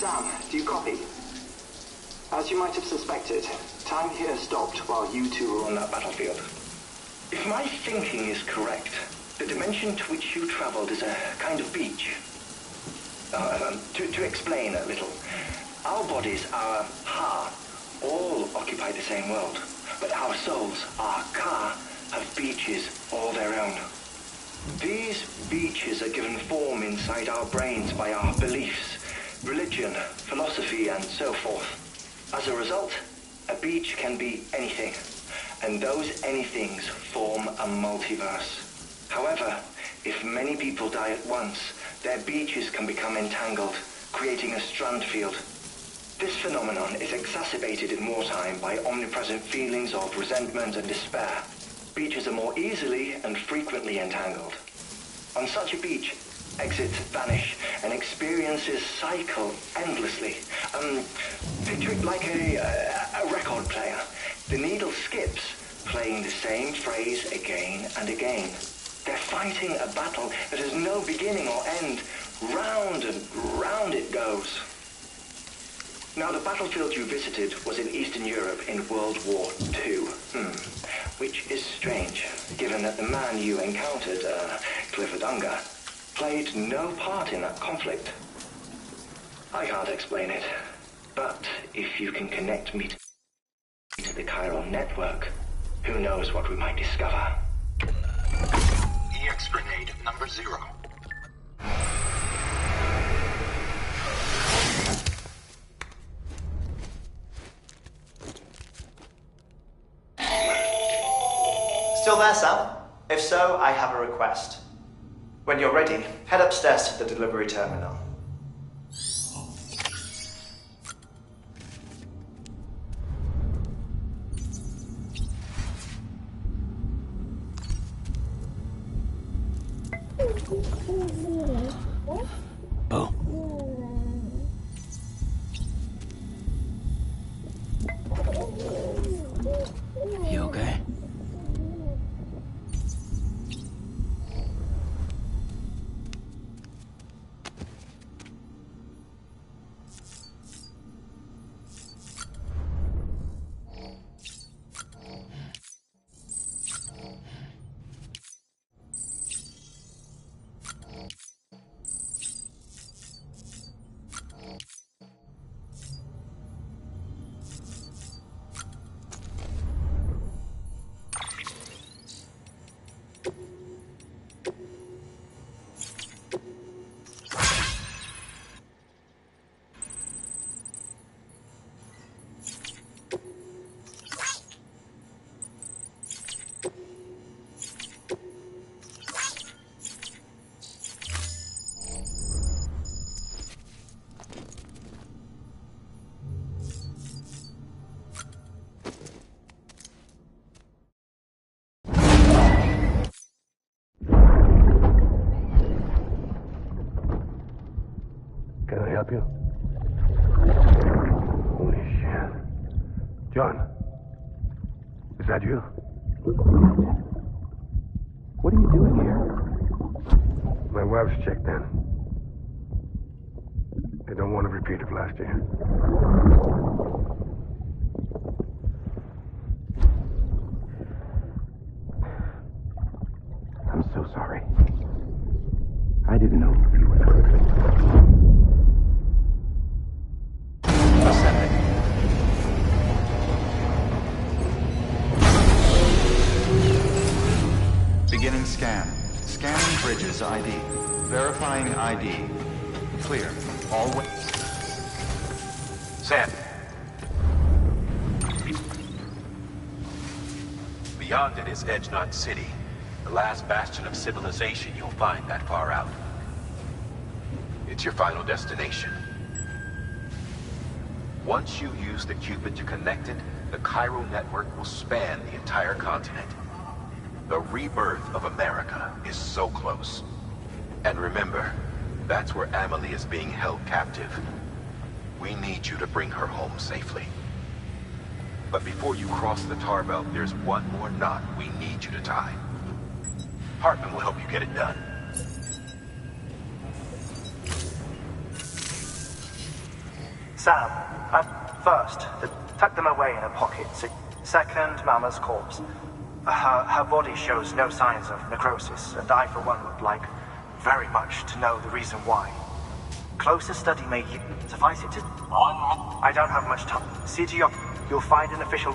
Sam, do you copy? As you might have suspected, time here stopped while you two were on that battlefield. If my thinking is correct, the dimension to which you traveled is a kind of beach. To explain a little, our bodies, our ha, all occupy the same world, but our souls, our ka, have beaches all their own. These beaches are given form inside our brains by our beliefs, religion, philosophy, and so forth. As a result, a beach can be anything, and those anythings form a multiverse. However, if many people die at once, their beaches can become entangled, creating a strand field. This phenomenon is exacerbated in wartime by omnipresent feelings of resentment and despair. Beaches are more easily and frequently entangled. On such a beach, exits vanish and experiences cycle endlessly. Picture it like a record player. The needle skips, playing the same phrase again and again. They're fighting a battle that has no beginning or end. Round and round it goes. Now, the battlefield you visited was in Eastern Europe in World War II. Which is strange, given that the man you encountered, Clifford Unger, played no part in that conflict. I can't explain it, but if you can connect me to the chiral network, who knows what we might discover. EX grenade number 0. Still there, Sam? If so, I have a request. When you're ready, head upstairs to the delivery terminal. Oh. You okay? Can I help you? Holy shit. John, is that you? What are you doing here? My wife's checked in. They don't want a repeat of last year. I'm so sorry. I didn't know you were... Beginning scan. Scanning bridges ID. Verifying ID. Clear. All way. Sam. Beyond it is Edge Knot City, the last bastion of civilization you'll find that far out. It's your final destination. Once you use the Cupid to connect it, the chiral network will span the entire continent. The rebirth of America is so close. And remember, that's where Amelie is being held captive. We need you to bring her home safely. But before you cross the tar belt, there's one more knot we need you to tie. Hartman will help you get it done. Sam, first, tuck them away in a pocket. Second, Mama's corpse. Her body shows no signs of necrosis, and I, for one, would like very much to know the reason why. Closer study may suffice it to... I don't have much time. See to your... You'll find an official...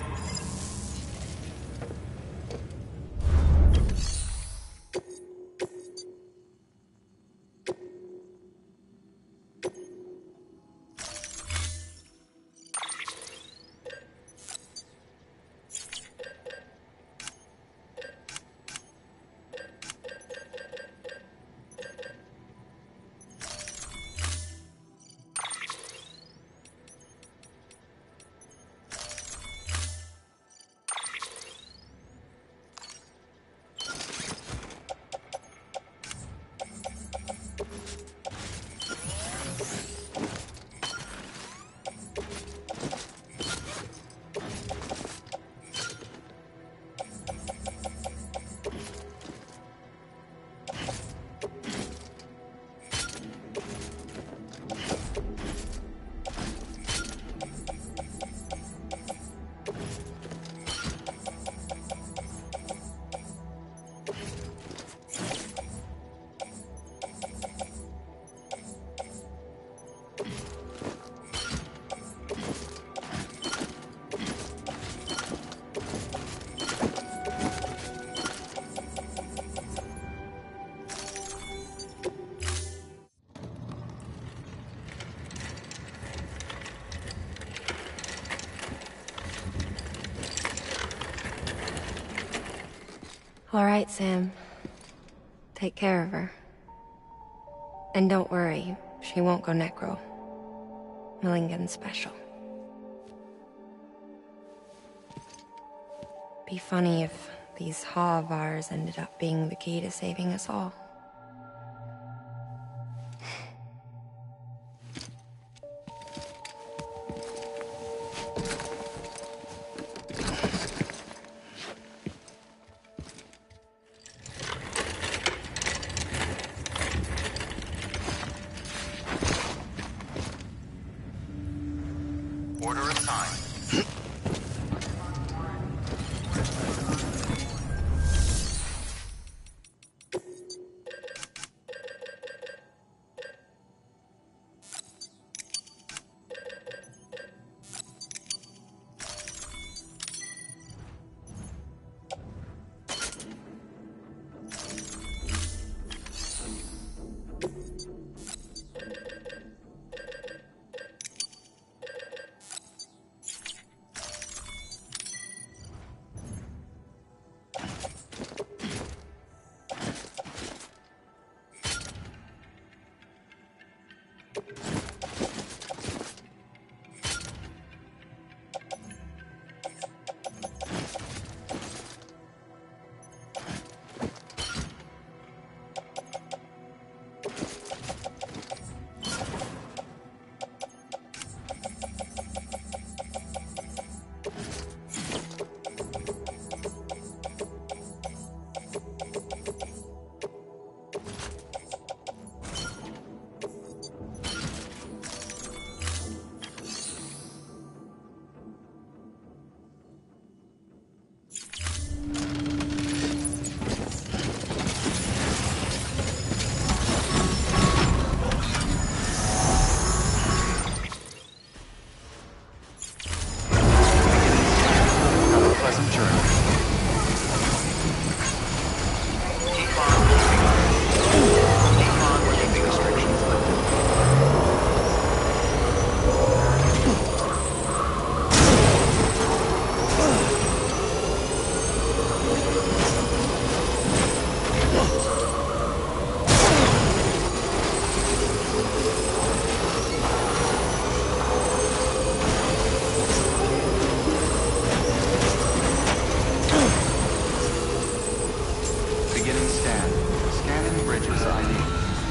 All right, Sam. Take care of her. And don't worry, she won't go necro. Millingan's special. Be funny if these Ha of ours ended up being the key to saving us all. Order assigned.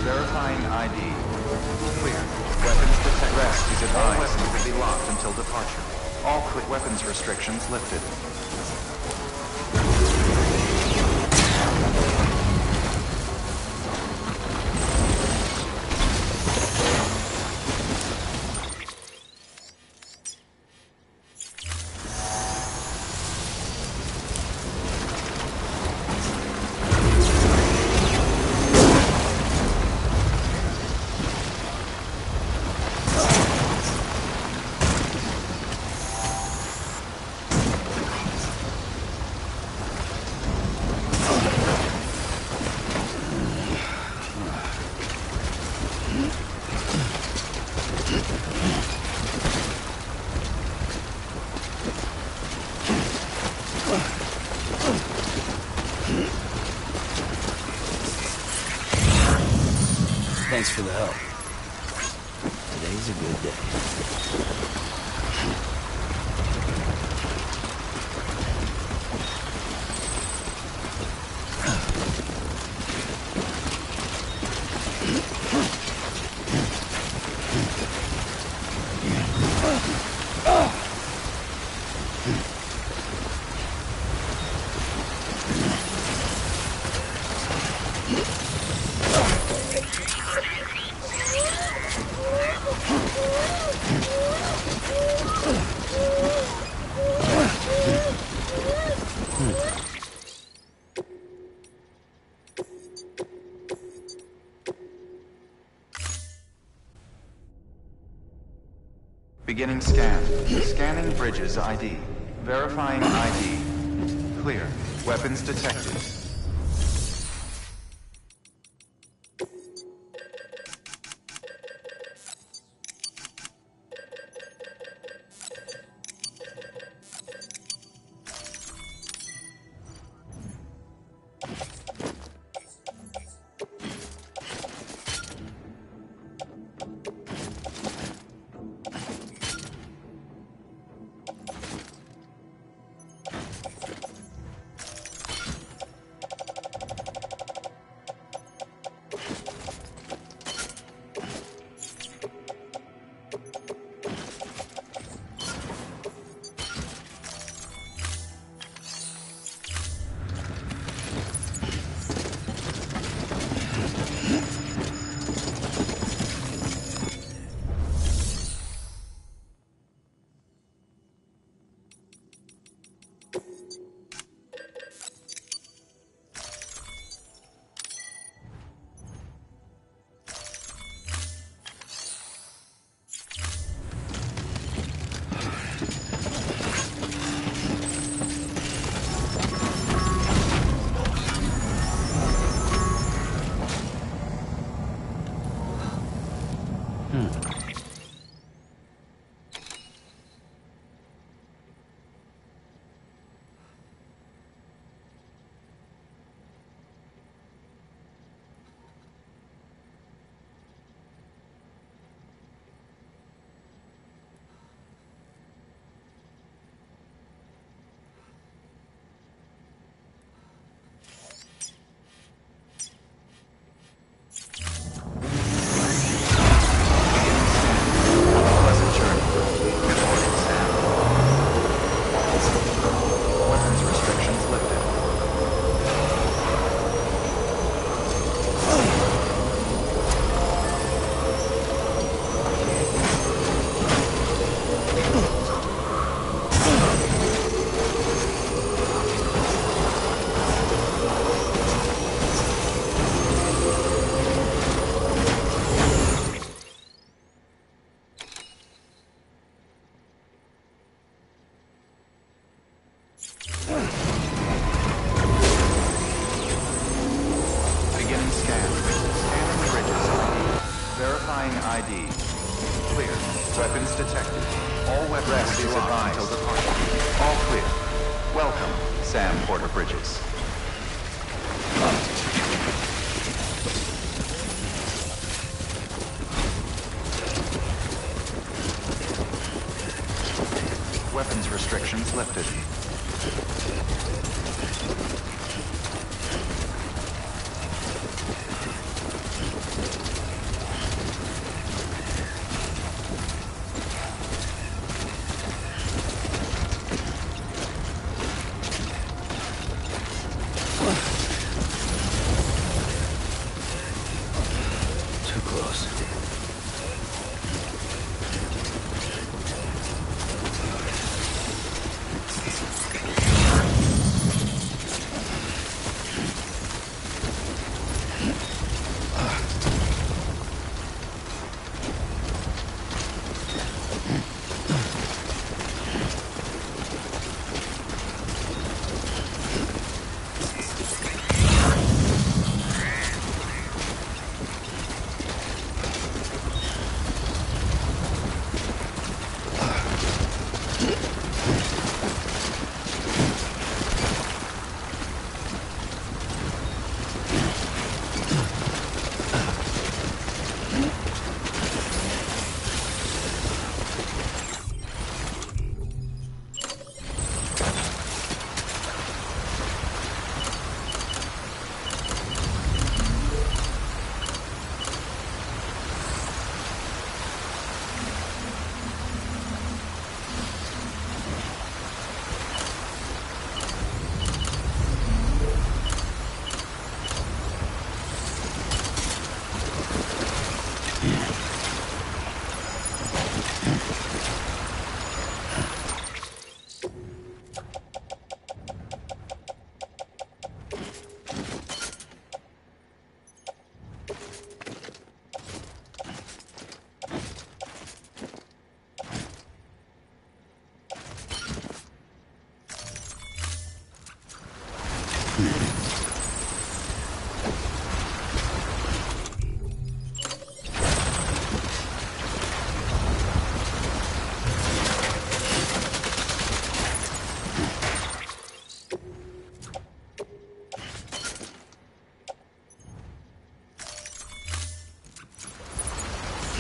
Verifying ID. Clear. Weapons detected. Rest is advised. All weapons will be locked until departure. All quick weapons restrictions lifted. Thanks for the help. Today's a good day. Beginning scan. Scanning bridges ID. Verifying ID. Clear. Weapons detected. Verifying ID. Clear. Weapons detected. All weapons rest is advised until departure. All clear. Welcome, Sam Porter Bridges. Weapons restrictions lifted.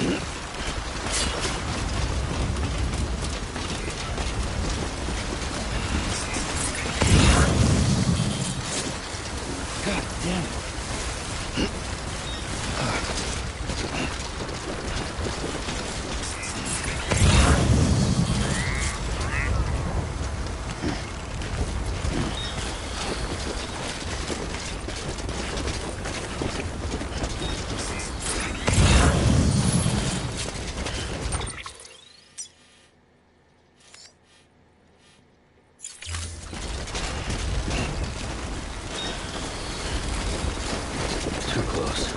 God damn it. Too close.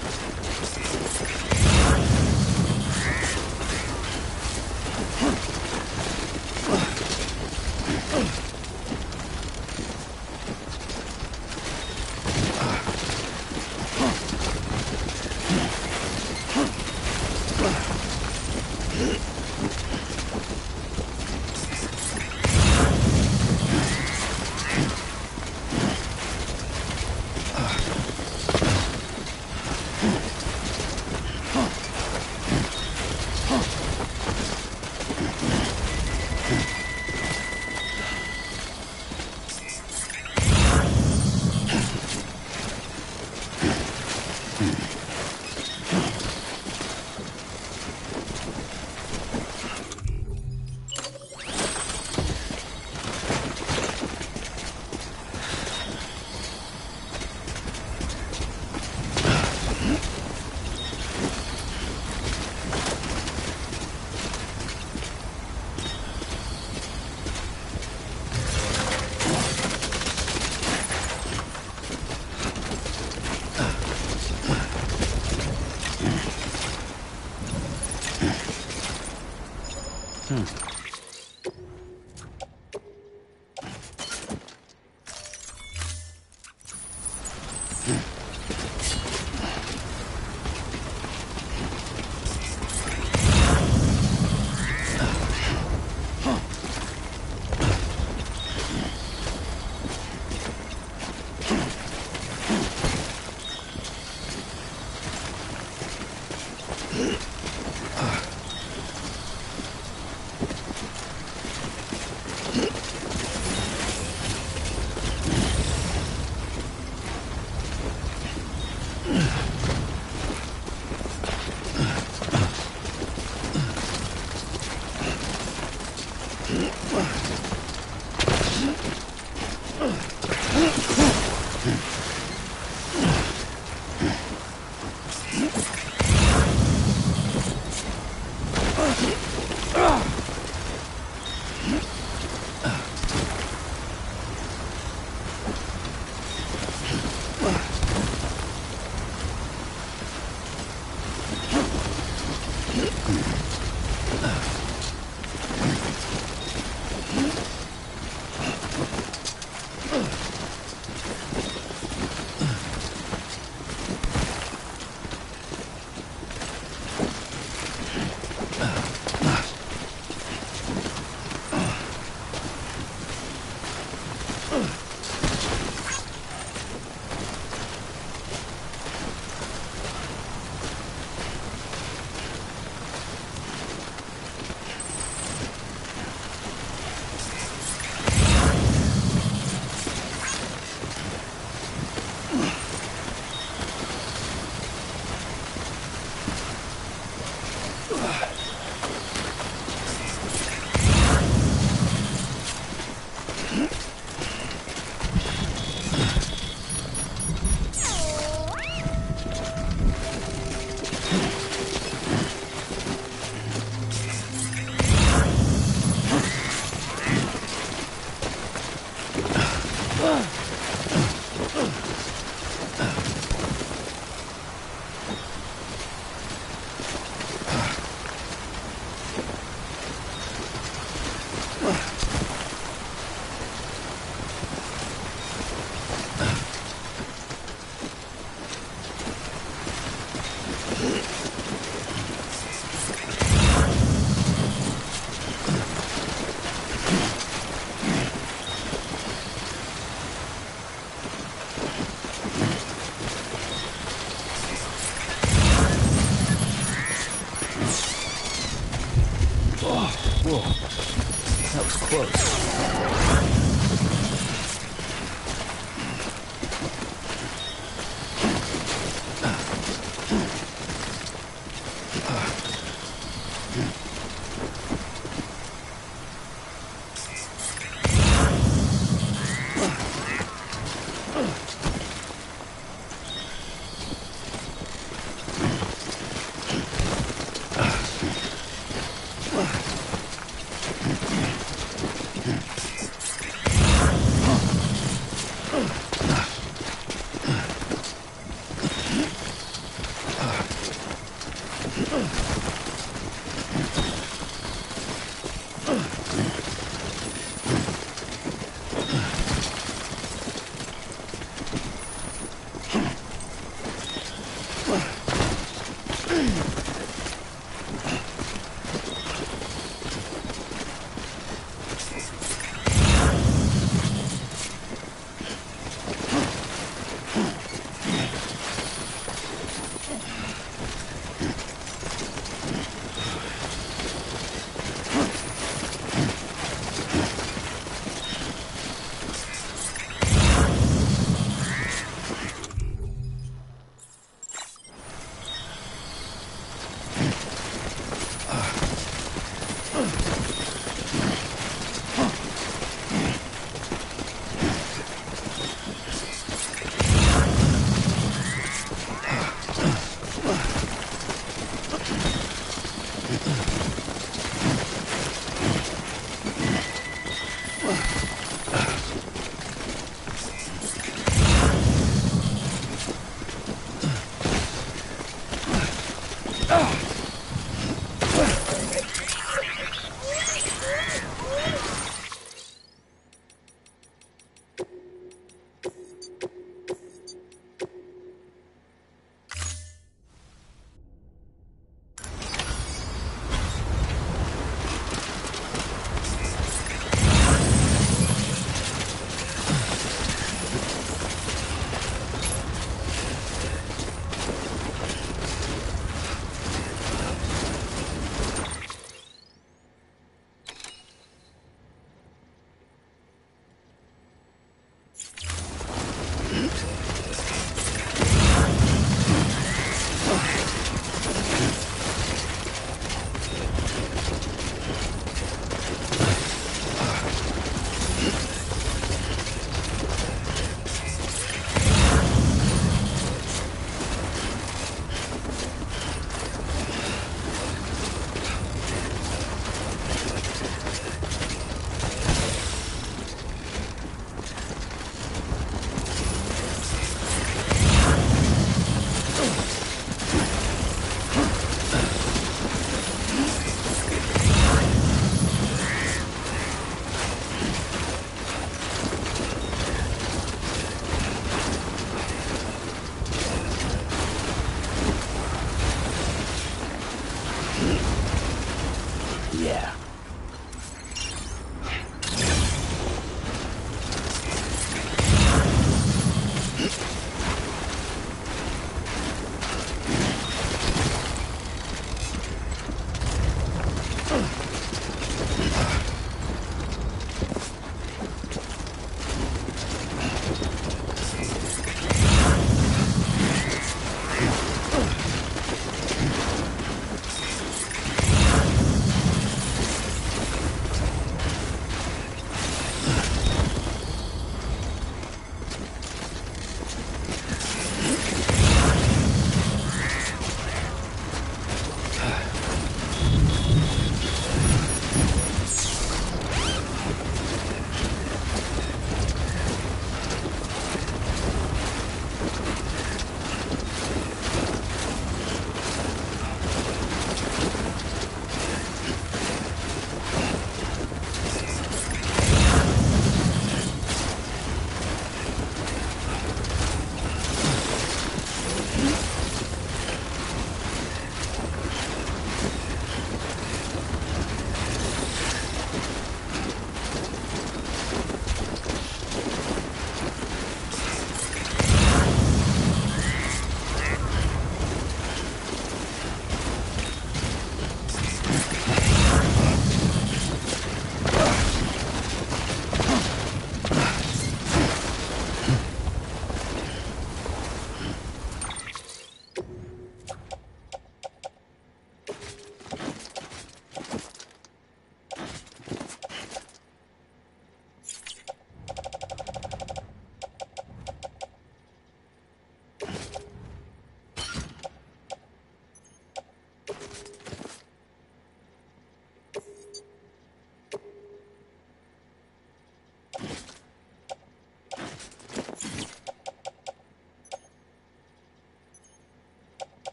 close.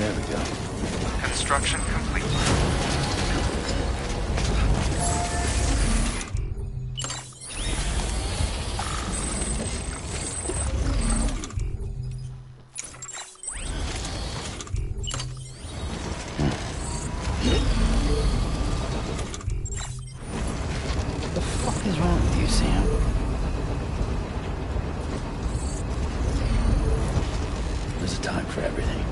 There we go. Construction complete. What is wrong with you, Sam? There's a time for everything.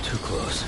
Too close.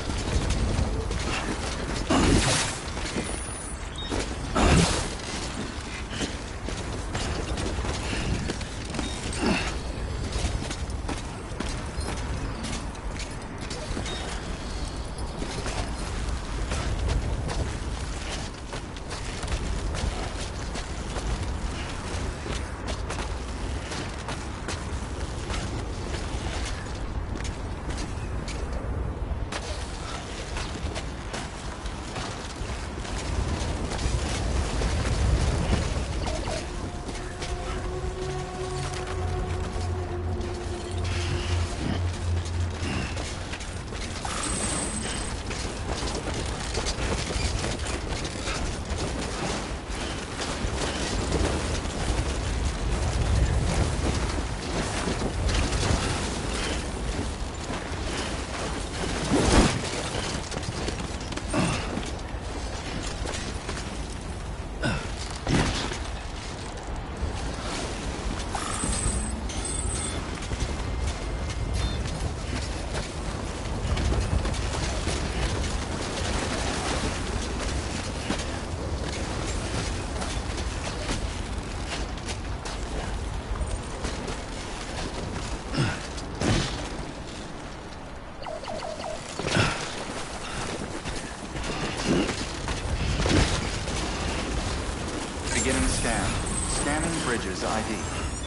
Beginning scan. Scanning bridges ID.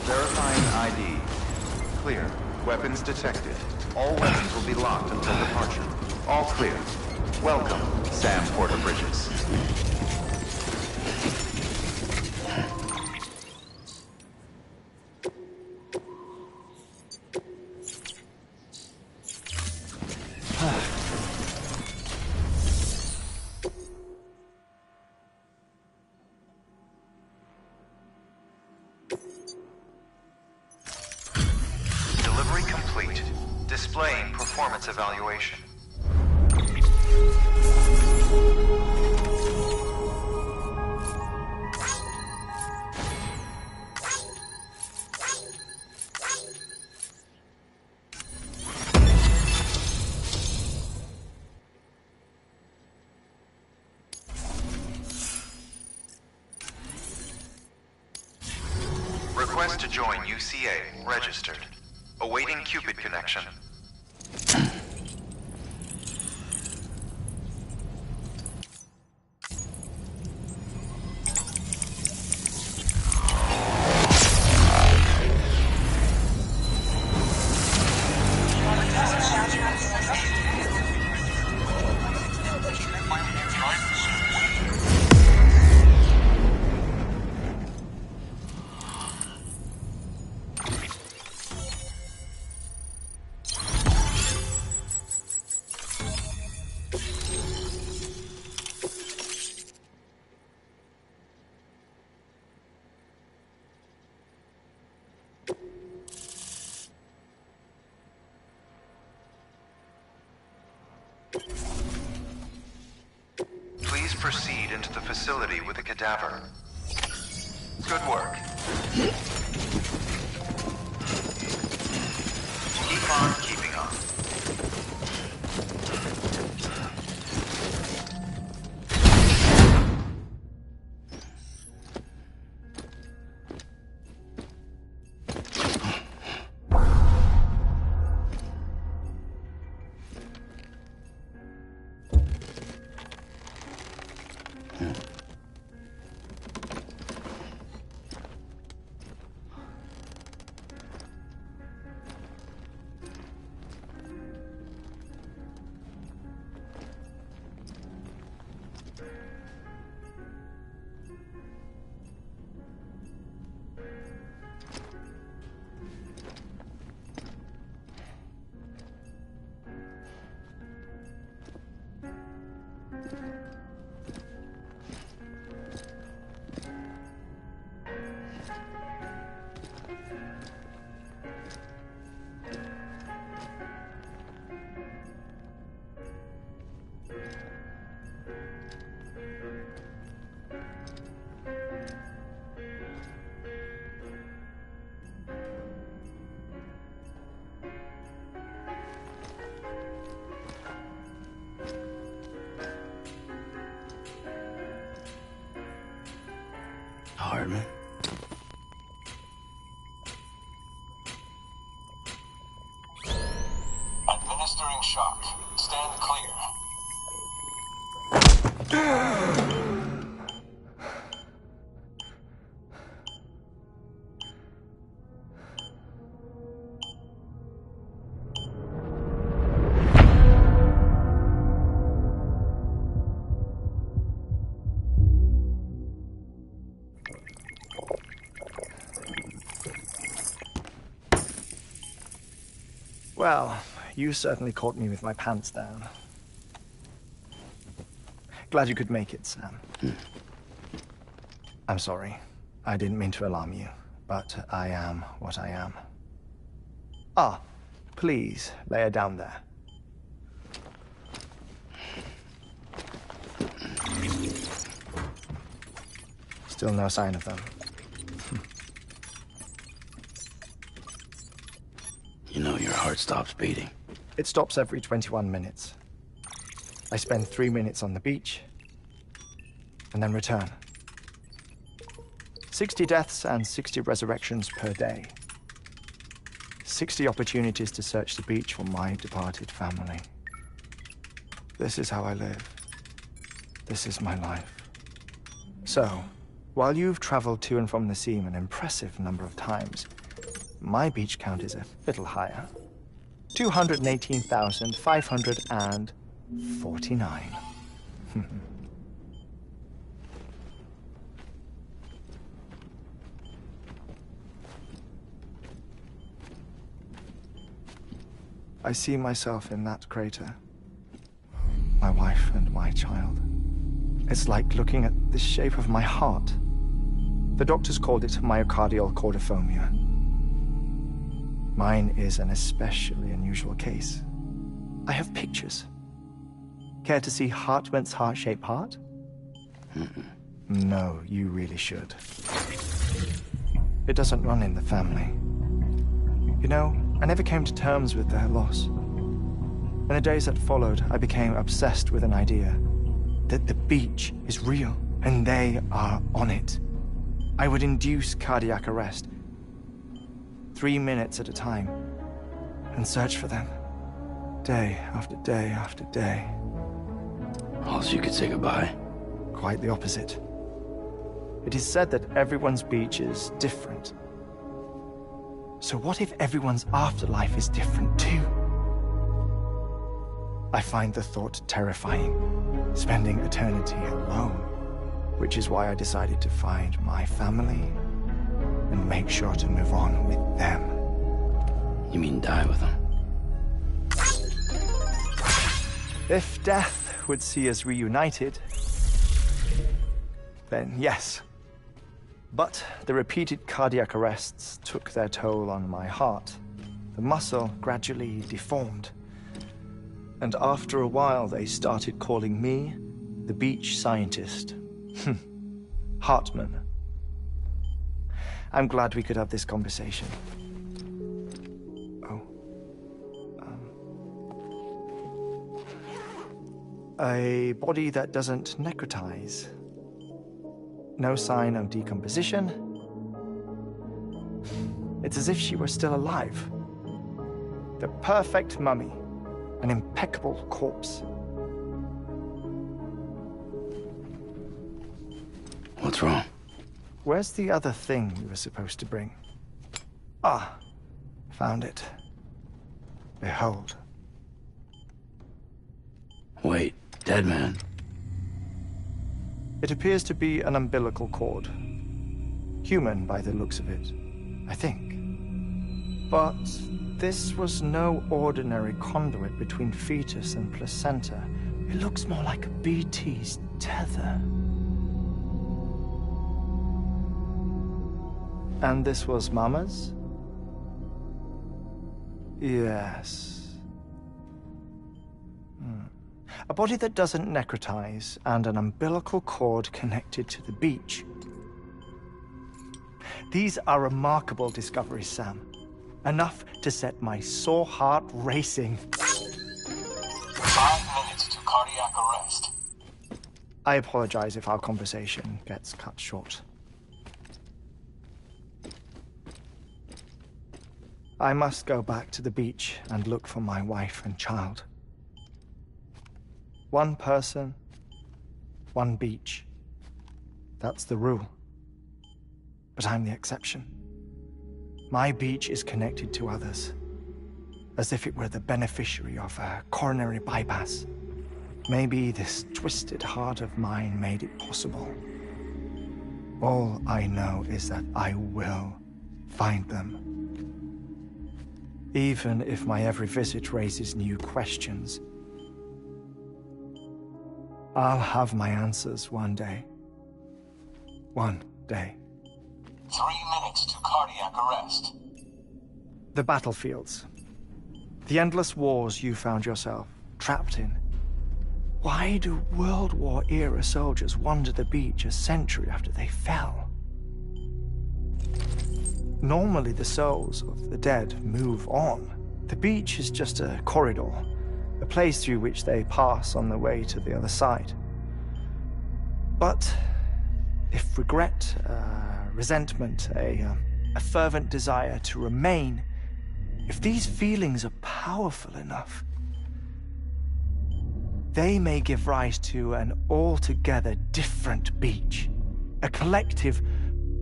Verifying ID. Clear. Weapons detected. All weapons will be locked until departure. All clear. Welcome, Sam Porter Bridges. Delivery complete. Displaying performance evaluation. Request to join UCA. Registered. Awaiting Cupid connection. Please proceed into the facility with the cadaver. Good work. Keep on keeping up. shock. Stand clear. Well, you certainly caught me with my pants down. Glad you could make it, Sam. I'm sorry. I didn't mean to alarm you, but I am what I am. Ah, please, lay her down there. Still no sign of them. You know your heart stops beating. It stops every 21 minutes. I spend 3 minutes on the beach, and then return. 60 deaths and 60 resurrections per day. 60 opportunities to search the beach for my departed family. This is how I live. This is my life. So, while you've traveled to and from the scene an impressive number of times, my beach count is a little higher. 218,549. I see myself in that crater. My wife and my child. It's like looking at the shape of my heart. The doctors called it myocardial cordiformia. Mine is an especially unusual case. I have pictures. Care to see Hartmann's heart-shaped heart? No, you really should. It doesn't run in the family. You know, I never came to terms with their loss. In the days that followed, I became obsessed with an idea that the beach is real, and they are on it. I would induce cardiac arrest, 3 minutes at a time, and search for them, day after day after day. Also, you could say goodbye. Quite the opposite. It is said that everyone's beach is different. So what if everyone's afterlife is different too? I find the thought terrifying, spending eternity alone, which is why I decided to find my family and make sure to move on with them. You mean die with them? If death would see us reunited, then yes. But the repeated cardiac arrests took their toll on my heart. The muscle gradually deformed. And after a while, they started calling me the beach scientist. Hartmann. I'm glad we could have this conversation. Oh. A body that doesn't necrotize. No sign of decomposition. It's as if she were still alive. The perfect mummy. An impeccable corpse. What's wrong? Where's the other thing you were supposed to bring? Ah, found it. Behold. Wait, dead man. It appears to be an umbilical cord. Human by the looks of it, I think. But this was no ordinary conduit between fetus and placenta. It looks more like a BT's tether. And this was Mama's? Yes. A body that doesn't necrotize, and an umbilical cord connected to the beach. These are remarkable discoveries, Sam. Enough to set my sore heart racing. 5 minutes to cardiac arrest. I apologize if our conversation gets cut short. I must go back to the beach and look for my wife and child. One person, one beach. That's the rule. But I'm the exception. My beach is connected to others, as if it were the beneficiary of a coronary bypass. Maybe this twisted heart of mine made it possible. All I know is that I will find them. Even if my every visit raises new questions, I'll have my answers one day. One day. 3 minutes to cardiac arrest. The battlefields. The endless wars you found yourself trapped in. Why do World War-era soldiers wander the beach a century after they fell? Normally the souls of the dead move on. The beach is just a corridor, a place through which they pass on the way to the other side. But if regret, resentment, a fervent desire to remain, if these feelings are powerful enough, they may give rise to an altogether different beach, a collective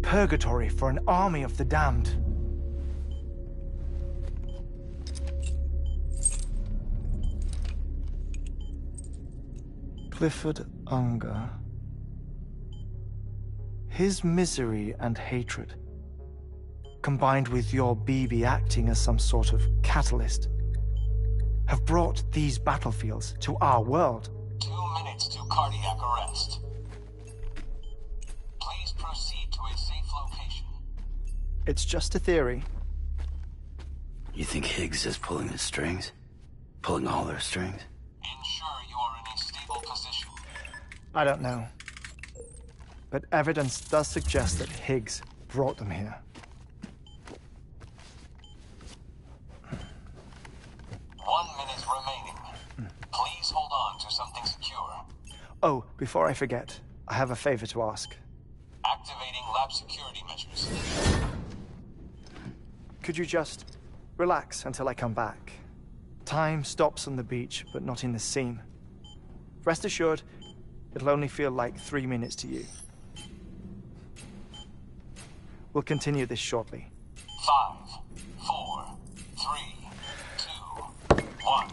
purgatory for an army of the damned. Clifford Unger. His misery and hatred, combined with your BB acting as some sort of catalyst, have brought these battlefields to our world. 2 minutes to cardiac arrest. Please proceed to a safe location. It's just a theory. You think Higgs is pulling his strings? Pulling all their strings? Ensure you are in a stable position. I don't know. But evidence does suggest that Higgs brought them here. 1 minute remaining. Please hold on to something secure. Oh, before I forget, I have a favor to ask. Activating lab security measures. Could you just relax until I come back? Time stops on the beach, but not in the scene. Rest assured, it'll only feel like 3 minutes to you. We'll continue this shortly. 5, 4, 3, 2, 1.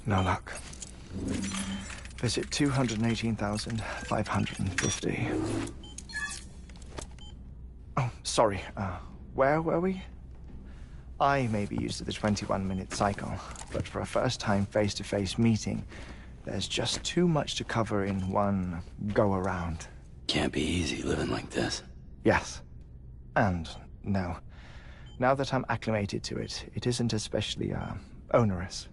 No luck. Visit 218,550. Oh, sorry. Where were we? I may be used to the 21-minute cycle, but for a first-time face-to-face meeting, there's just too much to cover in one go-around. Can't be easy living like this. Yes. And no. Now that I'm acclimated to it, it isn't especially, onerous.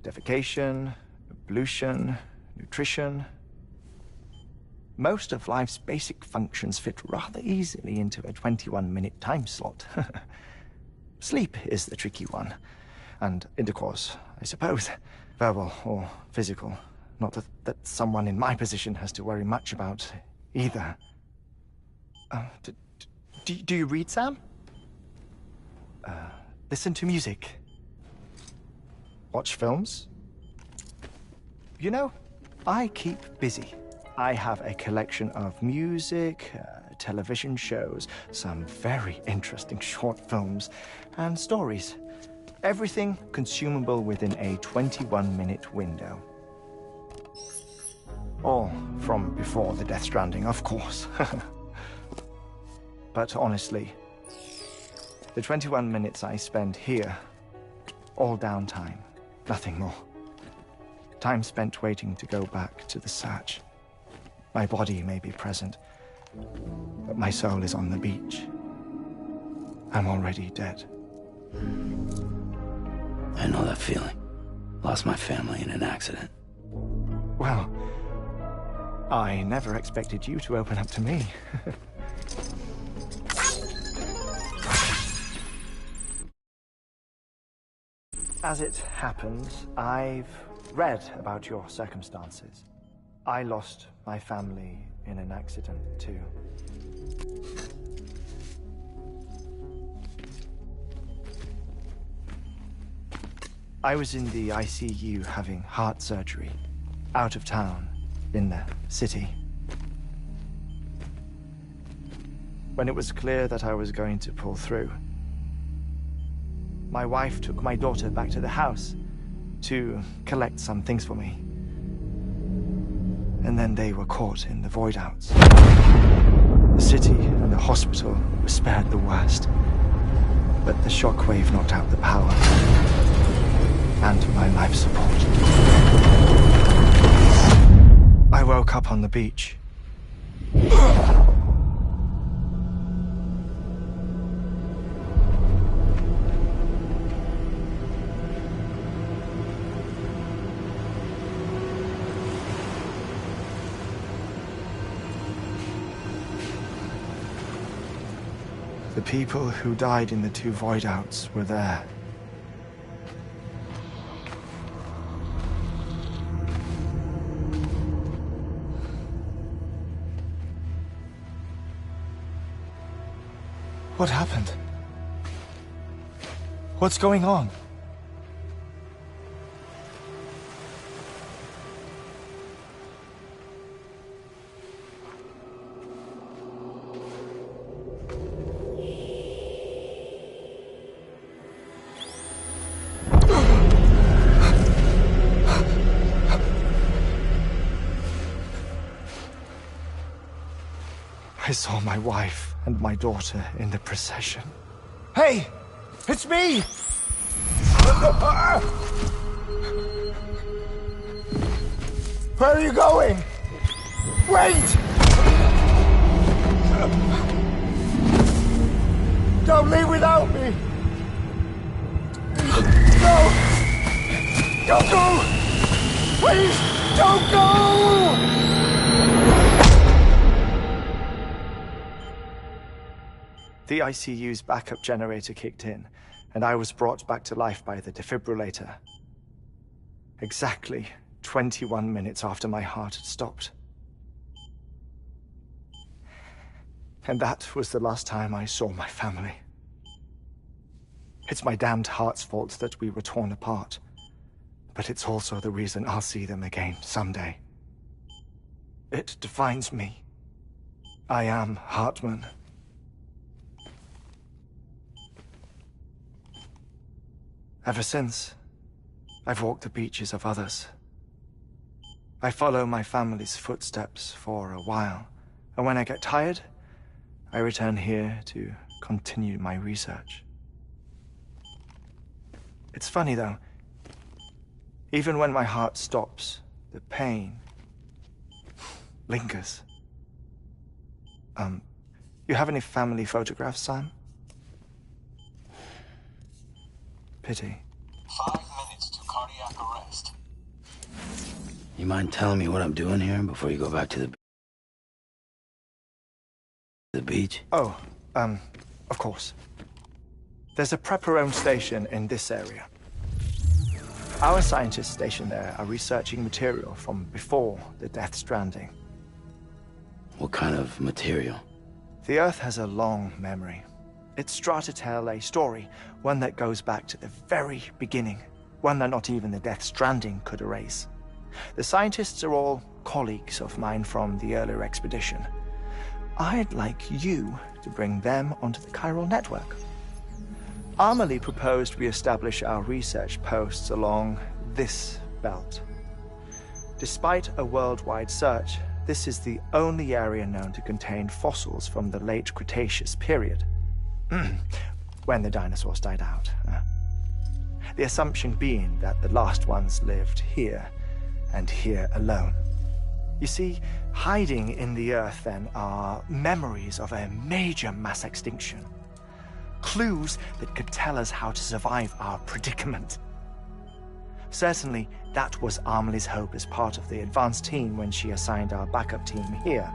Defecation, ablution, nutrition. Most of life's basic functions fit rather easily into a 21-minute time slot. Sleep is the tricky one. And intercourse, I suppose. Verbal or physical. Not that someone in my position has to worry much about either. Do you read, Sam? Listen to music. Watch films? You know, I keep busy. I have a collection of music, television shows, some very interesting short films, and stories. Everything consumable within a 21-minute window. All from before the Death Stranding, of course. But honestly, the 21 minutes I spend here, all downtime, nothing more. Time spent waiting to go back to the search. My body may be present, but my soul is on the beach. I'm already dead. I know that feeling. Lost my family in an accident. Well, I never expected you to open up to me. As it happens, I've read about your circumstances. I lost my family in an accident, too. I was in the ICU having heart surgery, out of town, in the city. When it was clear that I was going to pull through, my wife took my daughter back to the house to collect some things for me. And then they were caught in the void-outs. The city and the hospital were spared the worst, but the shockwave knocked out the power and my life support. I woke up on the beach. The people who died in the two void-outs were there. What happened? What's going on? I saw my wife and my daughter in the procession. Hey! It's me! Where are you going? Wait! Don't leave without me! No! Don't go! Please, don't go! The ICU's backup generator kicked in, and I was brought back to life by the defibrillator. Exactly 21 minutes after my heart had stopped. And that was the last time I saw my family. It's my damned heart's fault that we were torn apart, but it's also the reason I'll see them again someday. It defines me. I am Hartman. Ever since, I've walked the beaches of others. I follow my family's footsteps for a while, and when I get tired, I return here to continue my research. It's funny, though. Even when my heart stops, the pain lingers. You have any family photographs, Sam? Pity. 5 minutes to cardiac arrest. You mind telling me what I'm doing here before you go back to the beach? Oh, of course. There's a prepper-owned station in this area. Our scientists stationed there are researching material from before the Death Stranding. What kind of material? The Earth has a long memory. It's trying to tell a story, one that goes back to the very beginning, one that not even the Death Stranding could erase. The scientists are all colleagues of mine from the earlier expedition. I'd like you to bring them onto the chiral network. Amelie proposed we establish our research posts along this belt. Despite a worldwide search, this is the only area known to contain fossils from the late Cretaceous period, when the dinosaurs died out. The assumption being that the last ones lived here, and here alone. You see, hiding in the Earth, then, are memories of a major mass extinction. Clues that could tell us how to survive our predicament. Certainly, that was Amelie's hope as part of the advanced team when she assigned our backup team here.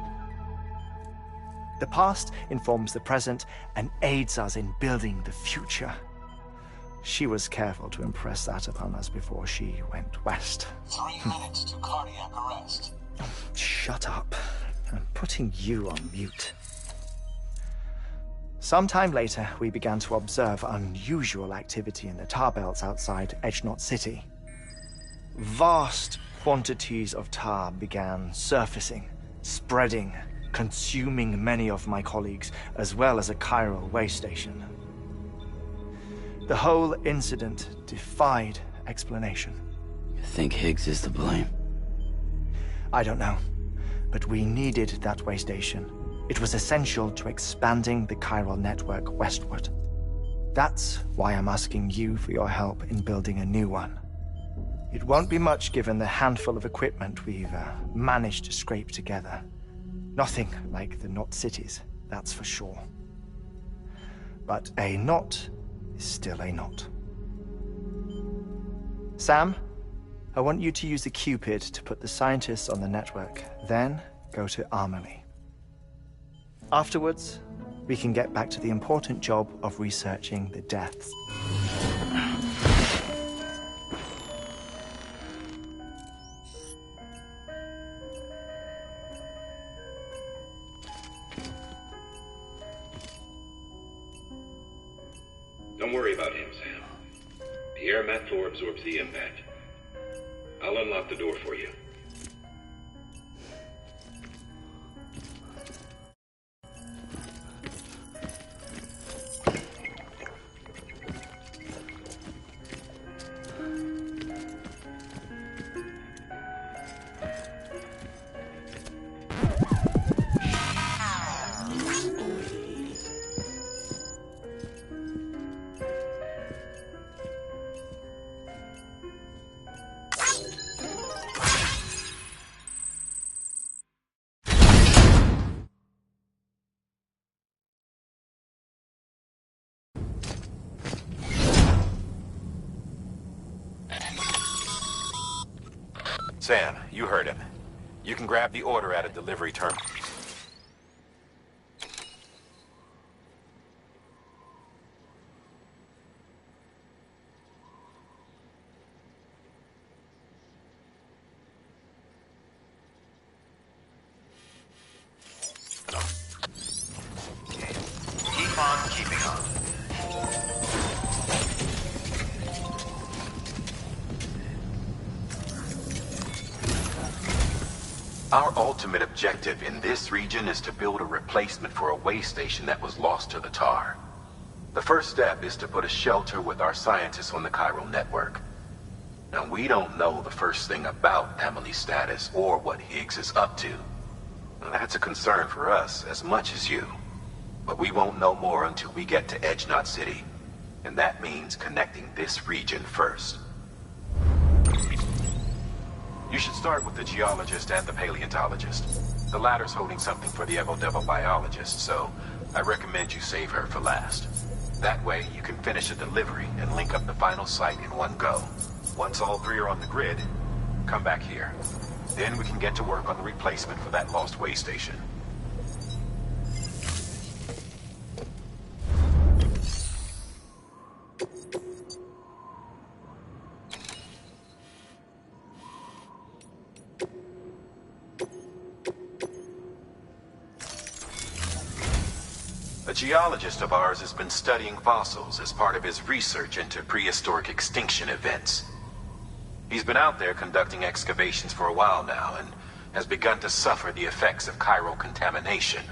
The past informs the present and aids us in building the future. She was careful to impress that upon us before she went west. 3 minutes to cardiac arrest. Shut up. I'm putting you on mute. Sometime later, we began to observe unusual activity in the tar belts outside Edgenot City. Vast quantities of tar began surfacing, spreading, consuming many of my colleagues, as well as a chiral way station. The whole incident defied explanation. You think Higgs is to blame? I don't know, but we needed that way station. It was essential to expanding the chiral network westward. That's why I'm asking you for your help in building a new one. It won't be much given the handful of equipment we've managed to scrape together. Nothing like the knot cities, that's for sure. But a knot is still a knot. Sam, I want you to use the Cupid to put the scientists on the network, then go to Amelie. Afterwards, we can get back to the important job of researching the deaths. Don't worry about him, Sam. The air mat floor absorbs the impact. I'll unlock the door for you. Sam, you heard him. You can grab the order at a delivery terminal. Keep on keeping on. Our ultimate objective in this region is to build a replacement for a way station that was lost to the tar. The first step is to put a shelter with our scientists on the chiral network. Now, we don't know the first thing about Emily's status or what Higgs is up to. Now, that's a concern for us as much as you. But we won't know more until we get to Edge Knot City. And that means connecting this region first. You should start with the geologist and the paleontologist. The latter's holding something for the Evo biologist, so I recommend you save her for last. That way, you can finish the delivery and link up the final site in one go. Once all three are on the grid, come back here. Then we can get to work on the replacement for that lost way station. A geologist of ours has been studying fossils as part of his research into prehistoric extinction events. He's been out there conducting excavations for a while now and has begun to suffer the effects of chiral contamination.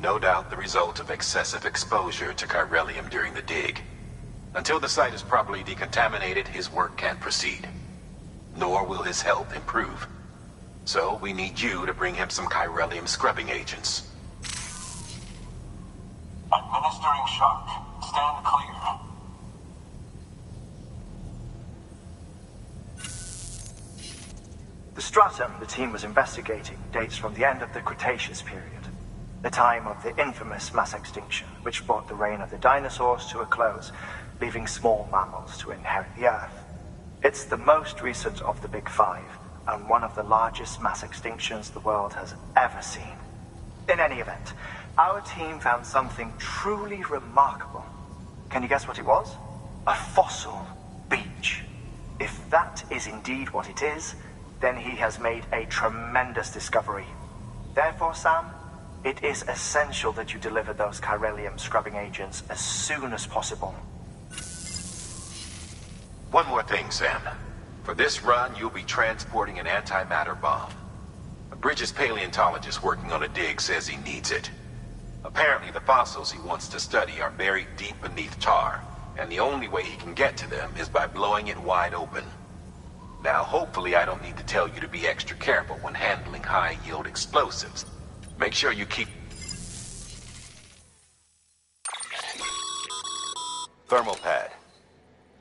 No doubt the result of excessive exposure to chiralium during the dig. Until the site is properly decontaminated, his work can't proceed. Nor will his health improve. So we need you to bring him some chiralium scrubbing agents. Administering shock. Stand clear. The stratum the team was investigating dates from the end of the Cretaceous period, the time of the infamous mass extinction, which brought the reign of the dinosaurs to a close, leaving small mammals to inherit the Earth. It's the most recent of the Big Five, and one of the largest mass extinctions the world has ever seen. In any event, our team found something truly remarkable. Can you guess what it was? A fossil beach. If that is indeed what it is, then he has made a tremendous discovery. Therefore, Sam, it is essential that you deliver those chiralium scrubbing agents as soon as possible. One more thing, Sam. For this run, you'll be transporting an antimatter bomb. A Bridges paleontologist working on a dig says he needs it. Apparently, the fossils he wants to study are buried deep beneath tar, and the only way he can get to them is by blowing it wide open. Now, hopefully I don't need to tell you to be extra careful when handling high-yield explosives. Make sure you keep... Thermal pad.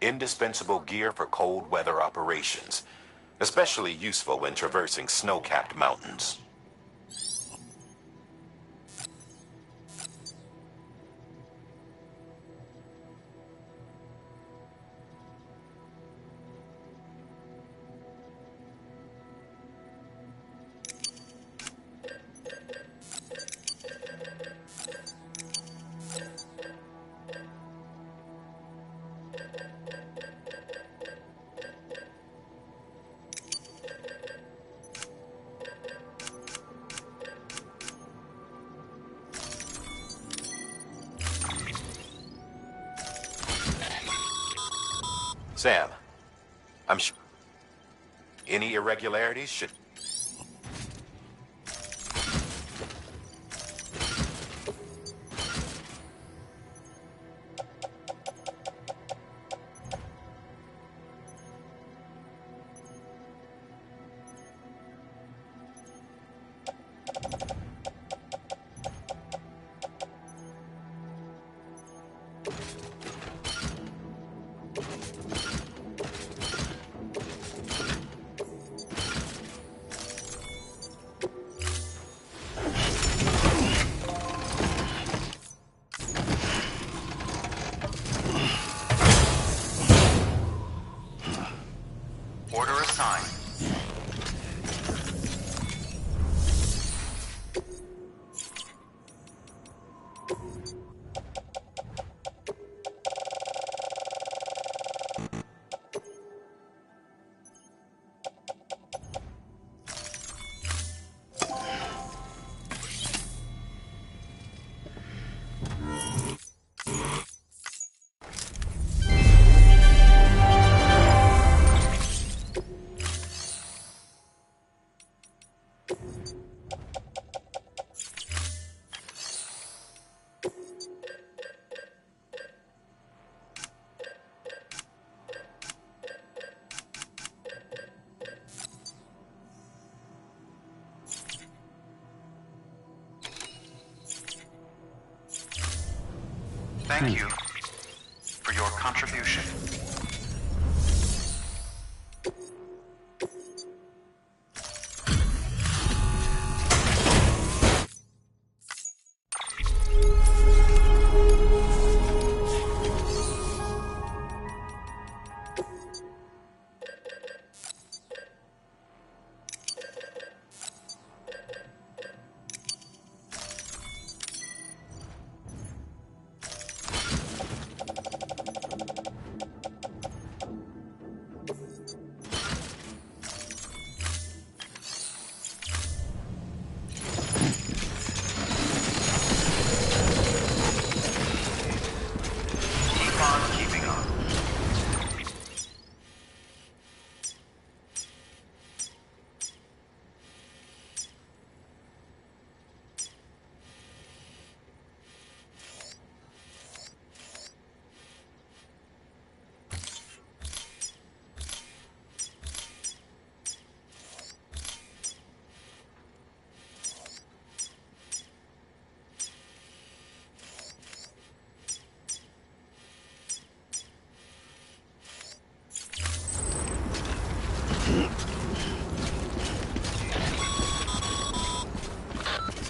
Indispensable gear for cold weather operations. Especially useful when traversing snow-capped mountains. Sam, I'm sure any irregularities should... Thank you for your contribution.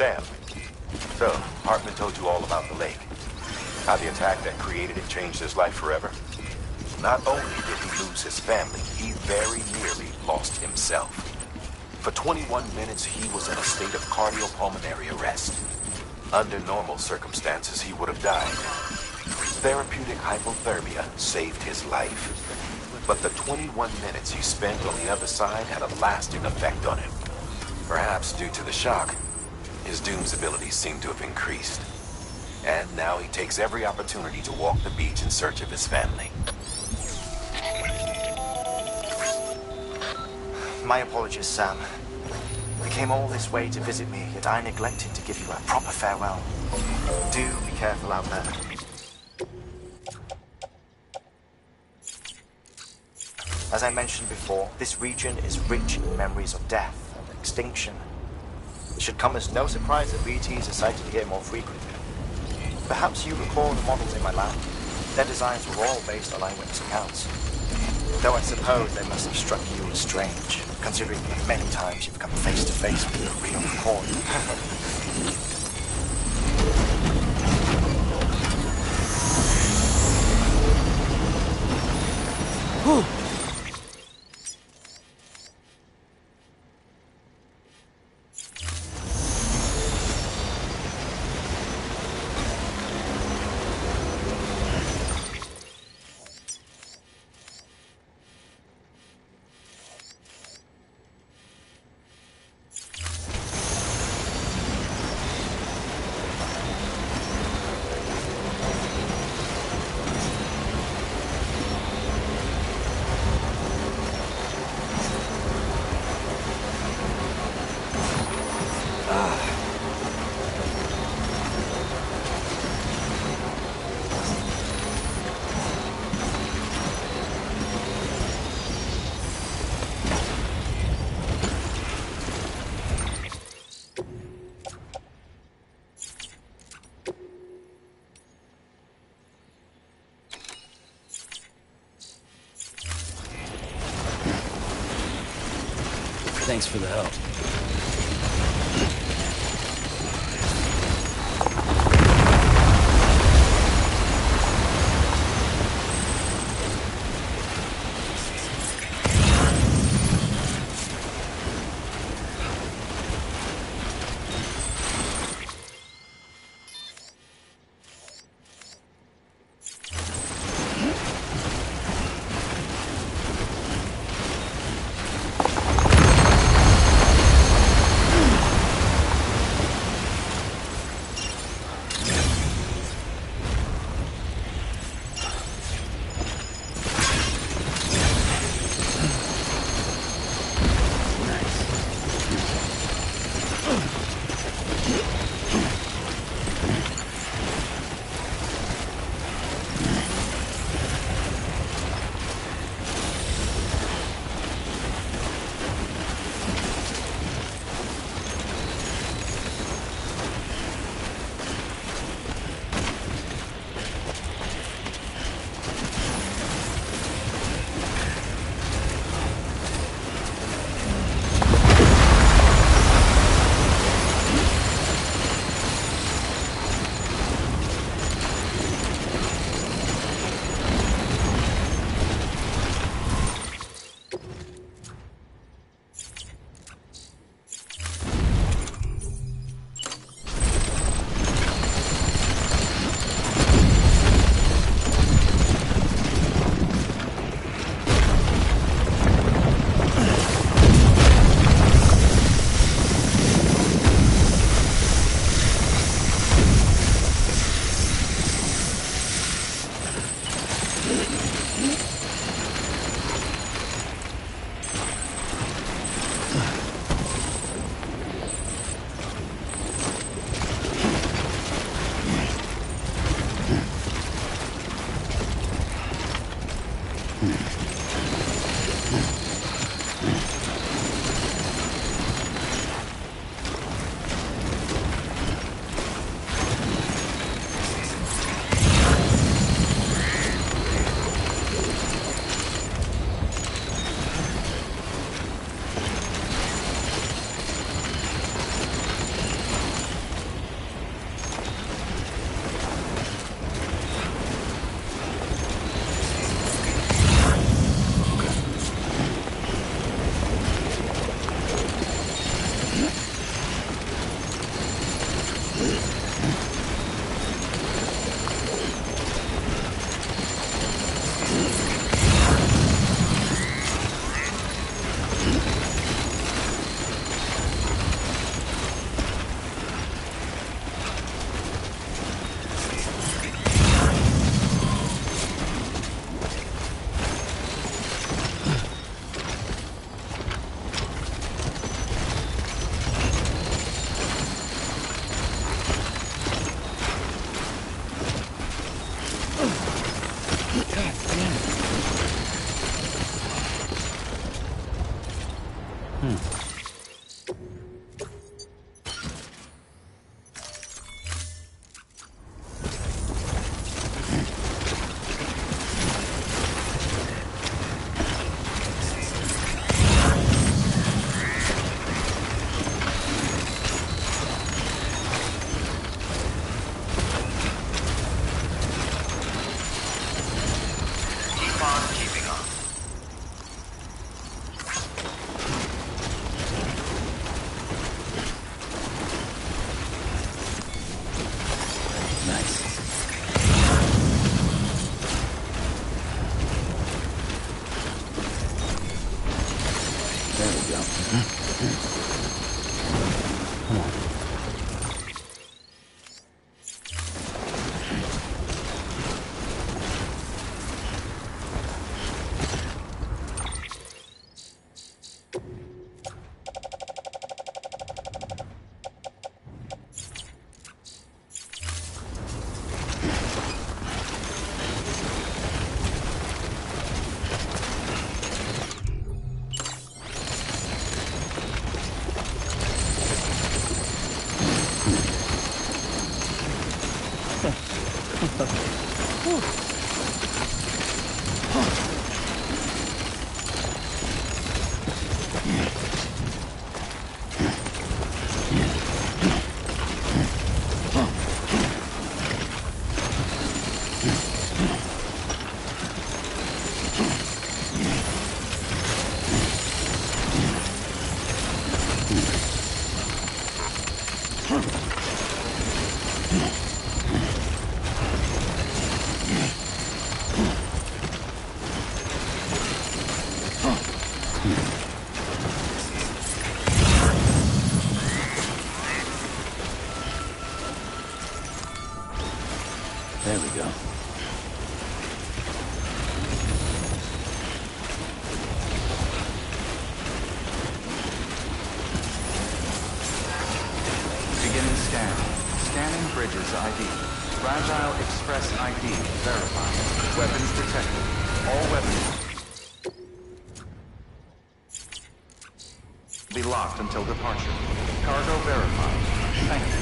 Sam, so Hartman told you all about the lake. How the attack that created it changed his life forever. Not only did he lose his family, he very nearly lost himself. For 21 minutes, he was in a state of cardiopulmonary arrest. Under normal circumstances, he would have died. Therapeutic hypothermia saved his life. But the 21 minutes he spent on the other side had a lasting effect on him. Perhaps due to the shock, his Doom's abilities seem to have increased. And now he takes every opportunity to walk the beach in search of his family. My apologies, Sam. You came all this way to visit me, yet I neglected to give you a proper farewell. Do be careful out there. As I mentioned before, this region is rich in memories of death and extinction. It should come as no surprise that BTs are sighted here more frequently. Perhaps you recall the models in my lab. Their designs were all based on eyewitness accounts. Though I suppose they must have struck you as strange, considering the many times you've come face to face with a real recording. Thanks for the help. There we go. Beginning scan. Scanning bridges ID. Fragile Express ID verified. Weapons detected. All weapons be locked until departure. Cargo verified. Thank you.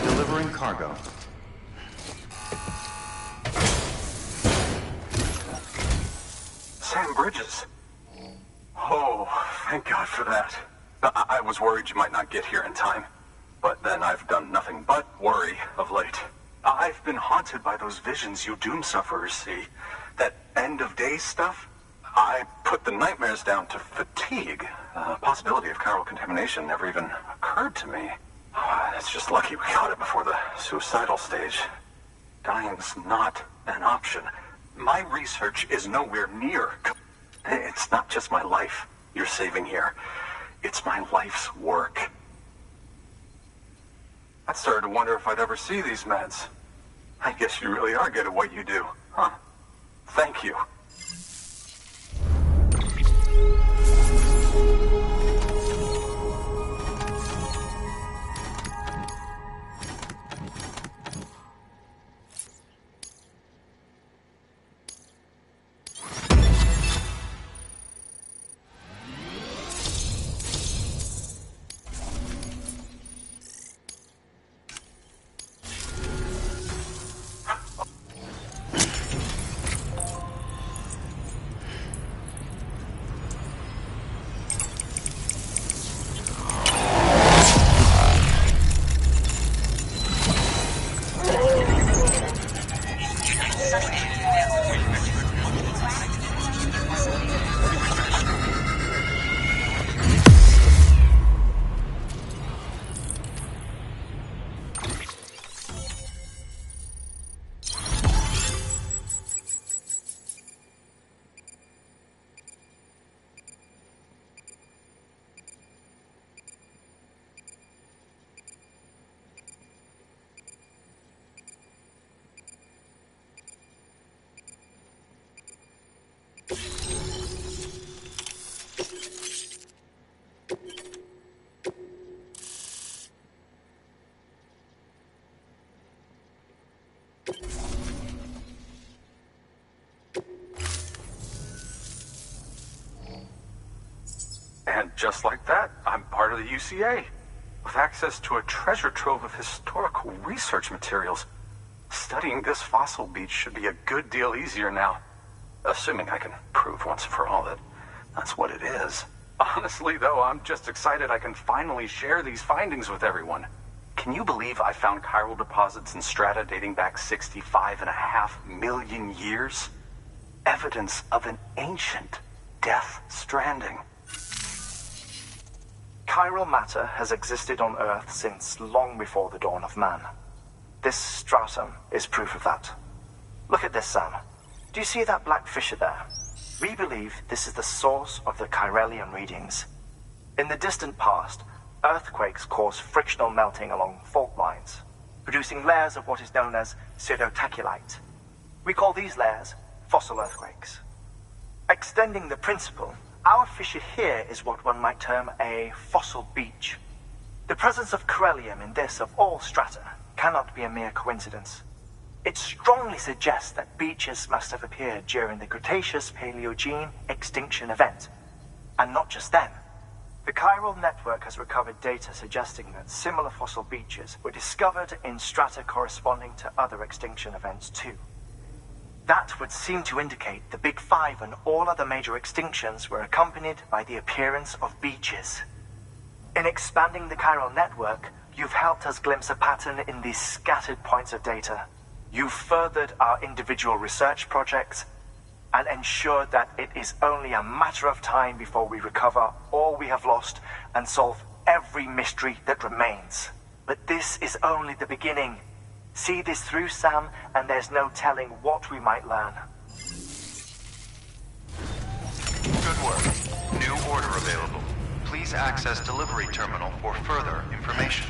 Delivering cargo. Sam Bridges. Oh, thank God for that. I was worried you might not get here in time. But then I've done nothing but worry of late. I've been haunted by those visions you doom sufferers see. That end of days stuff. I put the nightmares down to fatigue. The possibility of chiral contamination never even occurred to me. It's just lucky we caught it before the suicidal stage. Dying's not an option. My research is nowhere near. It's not just my life you're saving here. It's my life's work. I started to wonder if I'd ever see these meds. I guess you really are good at what you do, huh? Thank you. And just like that, I'm part of the UCA, with access to a treasure trove of historical research materials. Studying this fossil beach should be a good deal easier now, assuming I can prove once and for all that that's what it is. Honestly, though, I'm just excited I can finally share these findings with everyone. Can you believe I found chiral deposits in strata dating back 65.5 million years? Evidence of an ancient death stranding. Chiral matter has existed on Earth since long before the dawn of man. This stratum is proof of that. Look at this, Sam. Do you see that black fissure there? We believe this is the source of the Chiralian readings. In the distant past, earthquakes caused frictional melting along fault lines, producing layers of what is known as pseudotachylite. We call these layers fossil earthquakes. Extending the principle, our fissure here is what one might term a fossil beach. The presence of chiralium in this of all strata cannot be a mere coincidence. It strongly suggests that beaches must have appeared during the Cretaceous-Paleogene extinction event. And not just then. The chiral network has recovered data suggesting that similar fossil beaches were discovered in strata corresponding to other extinction events too. That would seem to indicate the Big Five and all other major extinctions were accompanied by the appearance of beaches. In expanding the chiral network, you've helped us glimpse a pattern in these scattered points of data. You've furthered our individual research projects and ensured that it is only a matter of time before we recover all we have lost and solve every mystery that remains. But this is only the beginning. See this through, Sam, and there's no telling what we might learn. Good work. New order available. Please access delivery terminal for further information.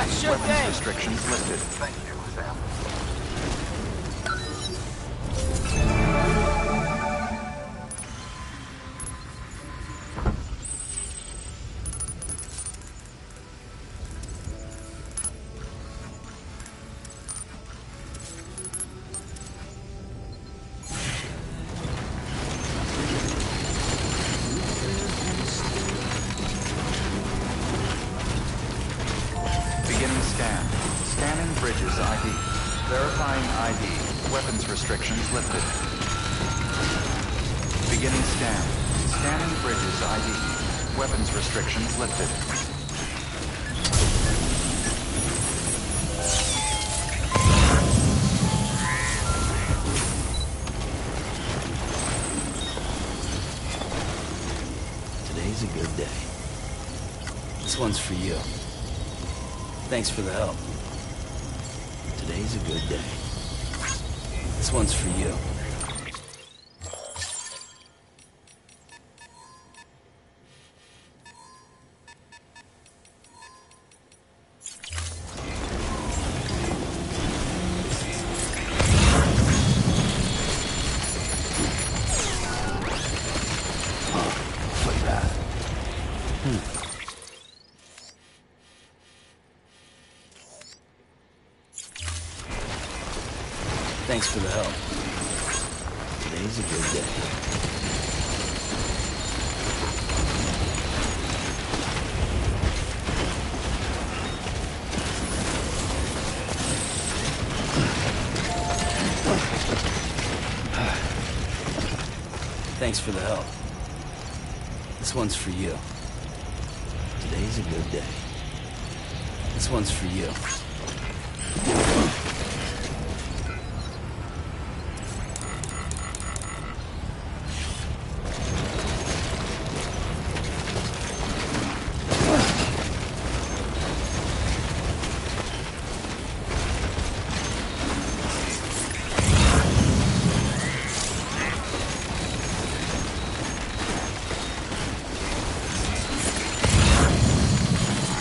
Weapons restrictions lifted. Thank you, Sam. Beginning scan. Scanning bridges ID. Verifying ID. Weapons restrictions lifted. Beginning scan. Scanning bridges ID. Weapons restrictions lifted. Today's a good day. This one's for you. Thanks for the help. Today's a good day. This one's for you. Like that. Thanks for the help. Today's a good day. Thanks for the help. This one's for you. Today's a good day. This one's for you.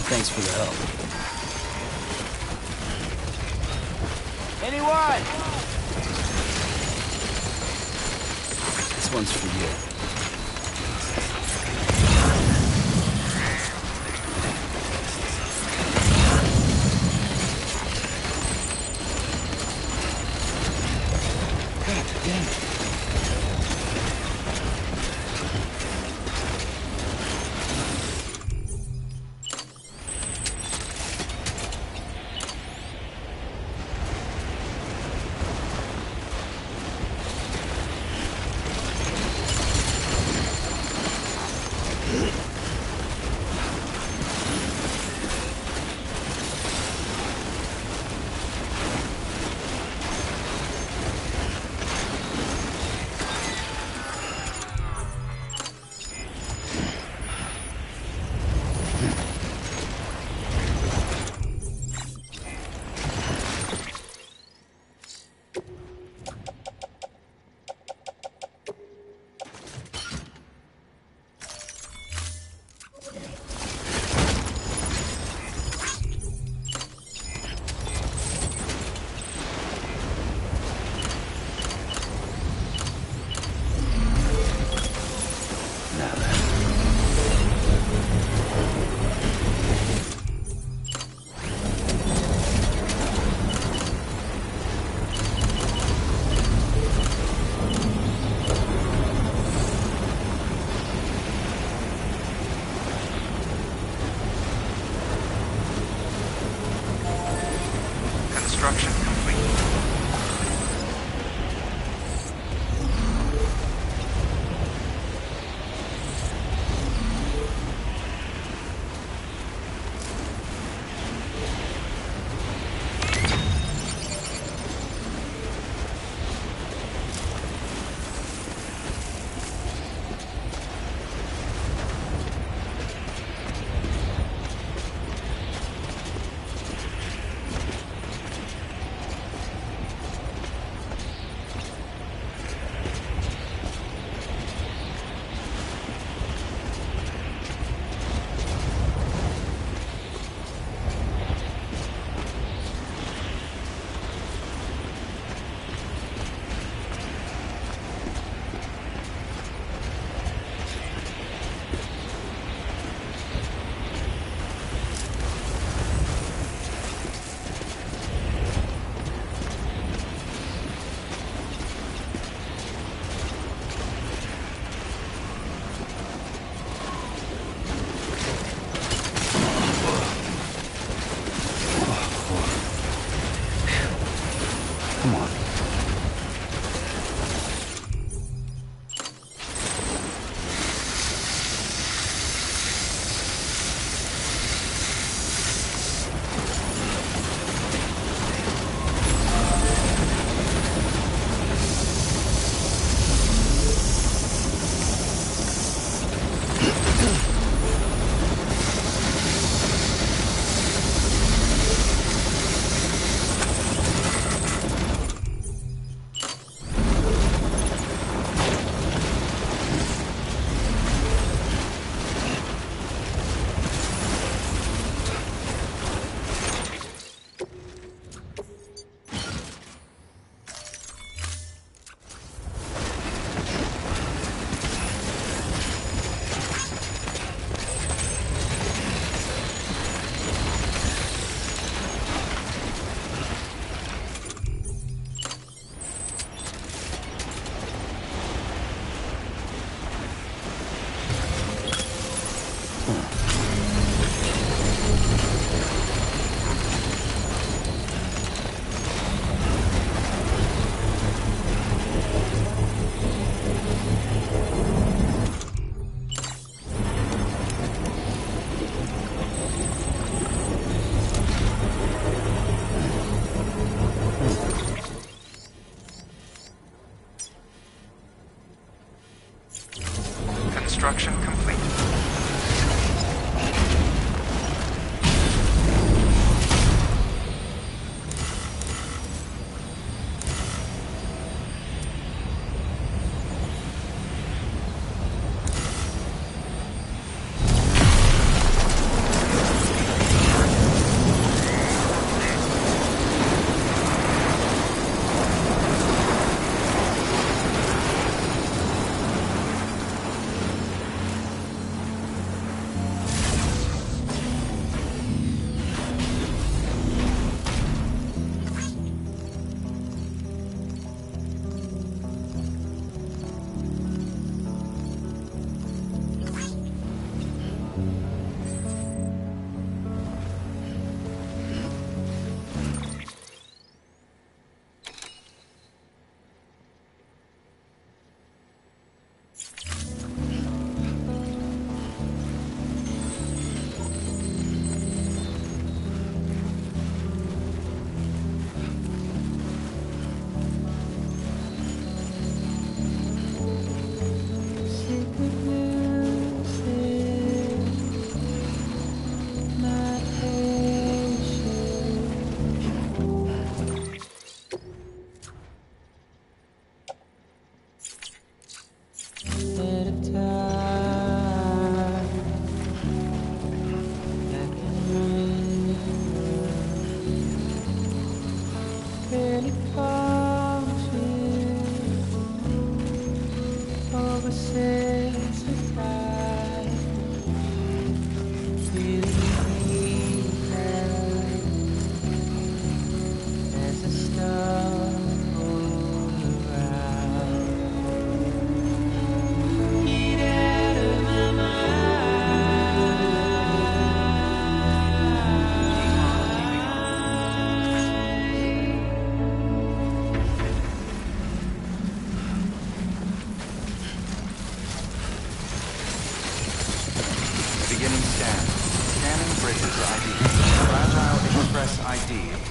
Thanks for the help. Anyone? This one's for you. God damn it.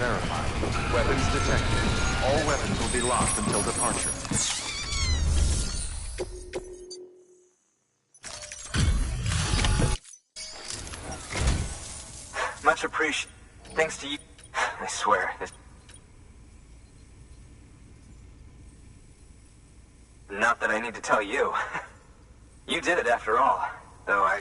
Verified. Weapons detected. All weapons will be locked until departure. Much appreciated. Thanks to you. I swear, this... Not that I need to tell you. You did it after all. Though I...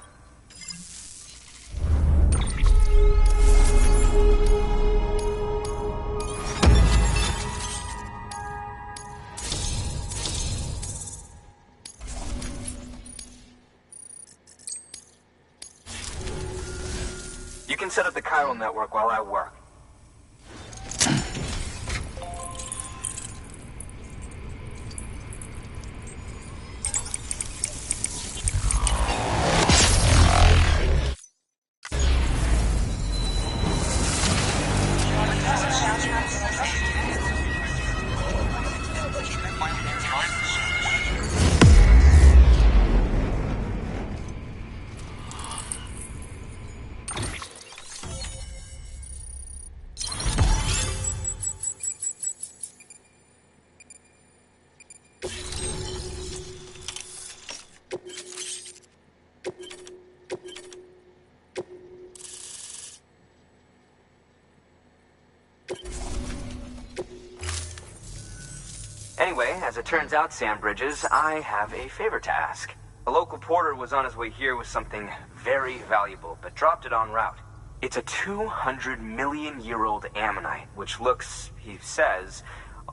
You can set up the chiral network while I work. Anyway, as it turns out, Sam Bridges, I have a favor to ask. A local porter was on his way here with something very valuable, but dropped it en route. It's a 200-million-year-old ammonite, which looks, he says,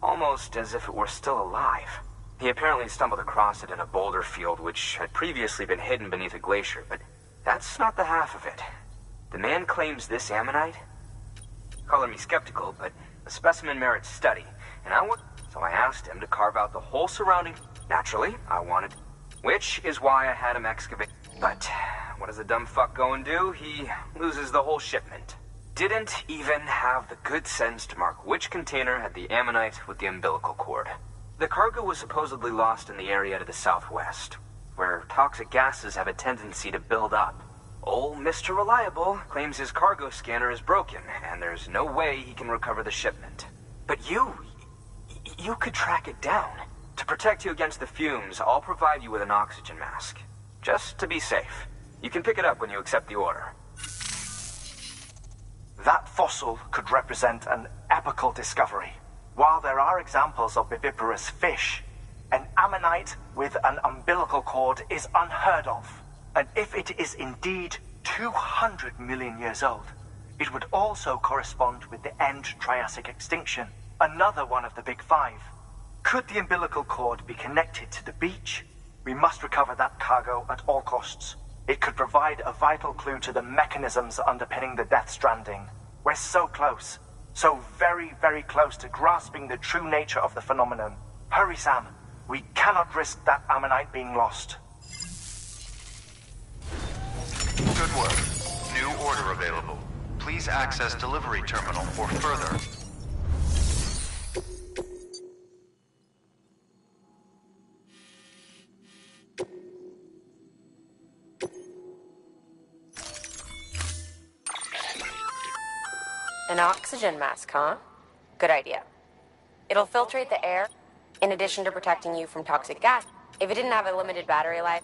almost as if it were still alive. He apparently stumbled across it in a boulder field which had previously been hidden beneath a glacier, but that's not the half of it. The man claims this ammonite? Color me skeptical, but the specimen merits study, and so I asked him to carve out the whole surrounding... Naturally, I wanted... Which is why I had him excavate... But what does the dumb fuck go and do? He loses the whole shipment. Didn't even have the good sense to mark which container had the ammonite with the umbilical cord. The cargo was supposedly lost in the area to the southwest, where toxic gases have a tendency to build up. Old Mr. Reliable claims his cargo scanner is broken, and there's no way he can recover the shipment. But you could track it down. To protect you against the fumes, I'll provide you with an oxygen mask. Just to be safe. You can pick it up when you accept the order. That fossil could represent an epical discovery. While there are examples of viviparous fish, an ammonite with an umbilical cord is unheard of. And if it is indeed 200 million years old, it would also correspond with the end Triassic extinction. Another one of the big five. Could the umbilical cord be connected to the beach? We must recover that cargo at all costs. It could provide a vital clue to the mechanisms underpinning the Death Stranding. We're so close. So very, very close to grasping the true nature of the phenomenon. Hurry, Sam. We cannot risk that ammonite being lost. Good work. New order available. Please access delivery terminal for further. An oxygen mask, huh? Good idea. It'll filtrate the air, in addition to protecting you from toxic gas. If it didn't have a limited battery life...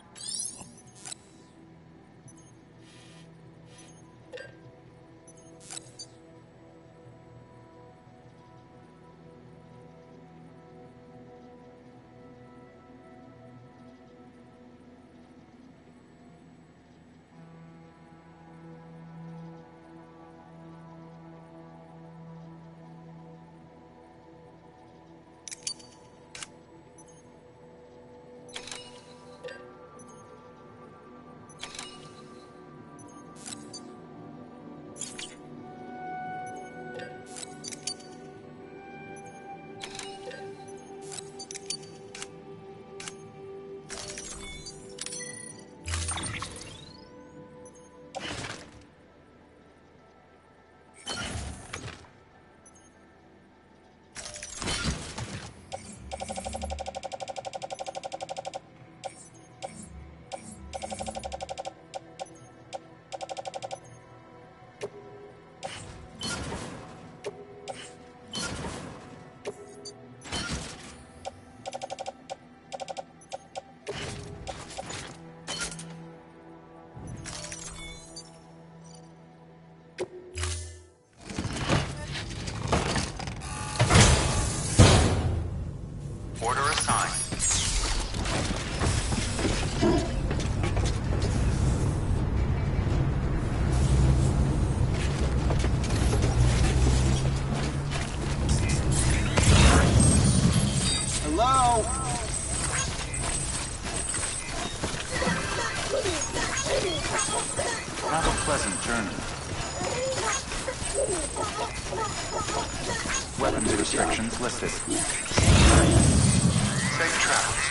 restrictions listed. Safe travels.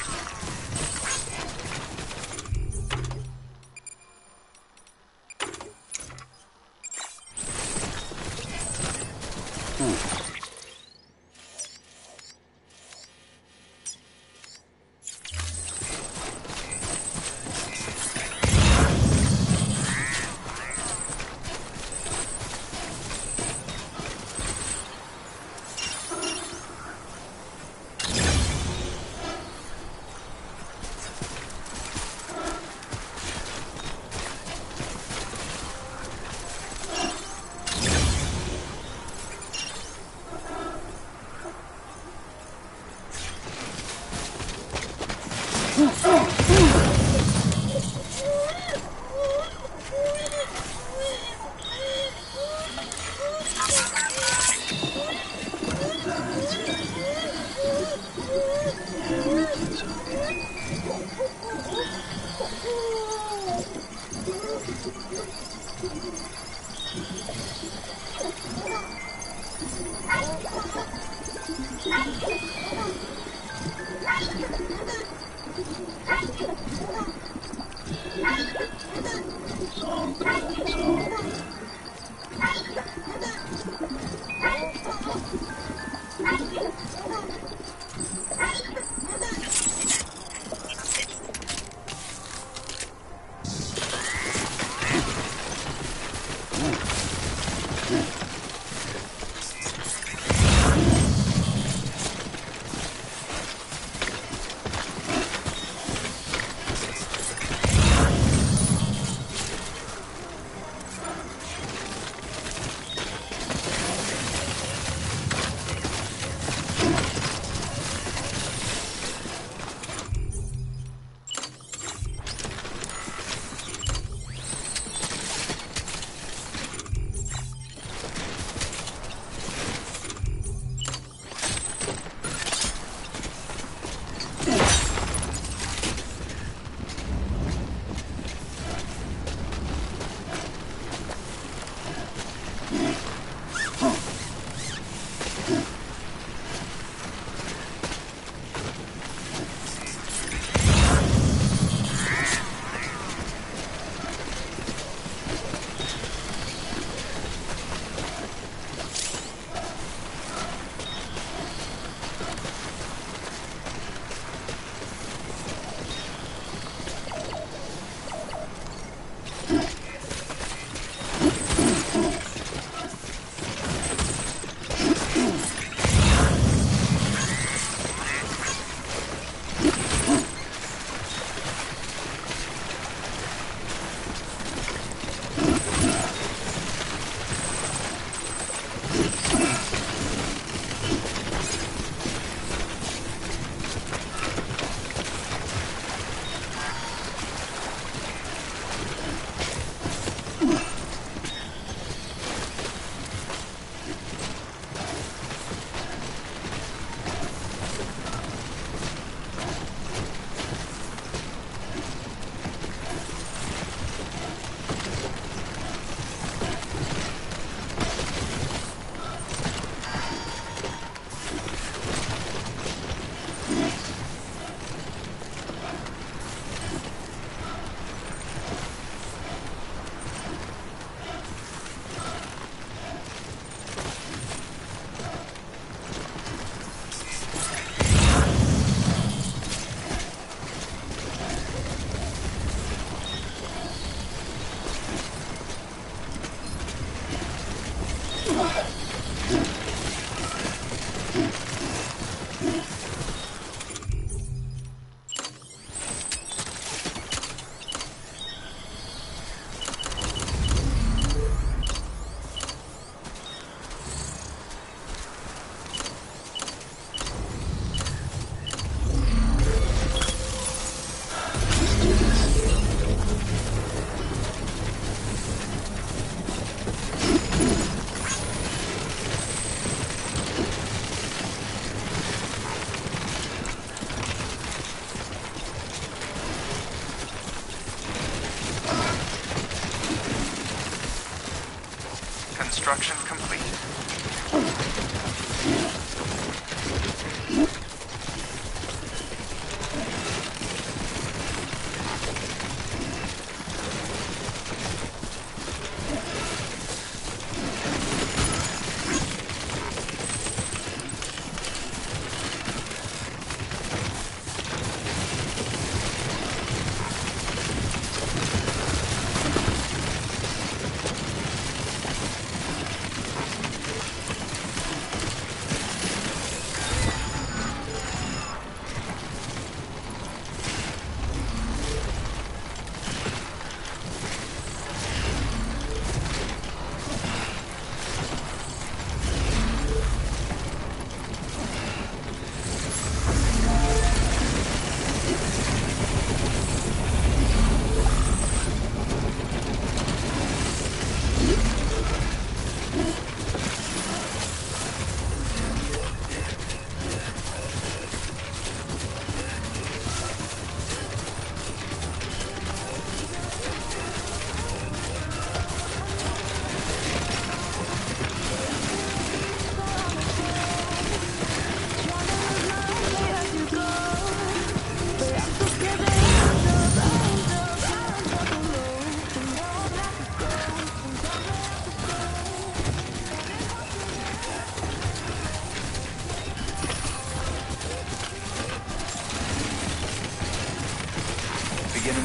Construction complete.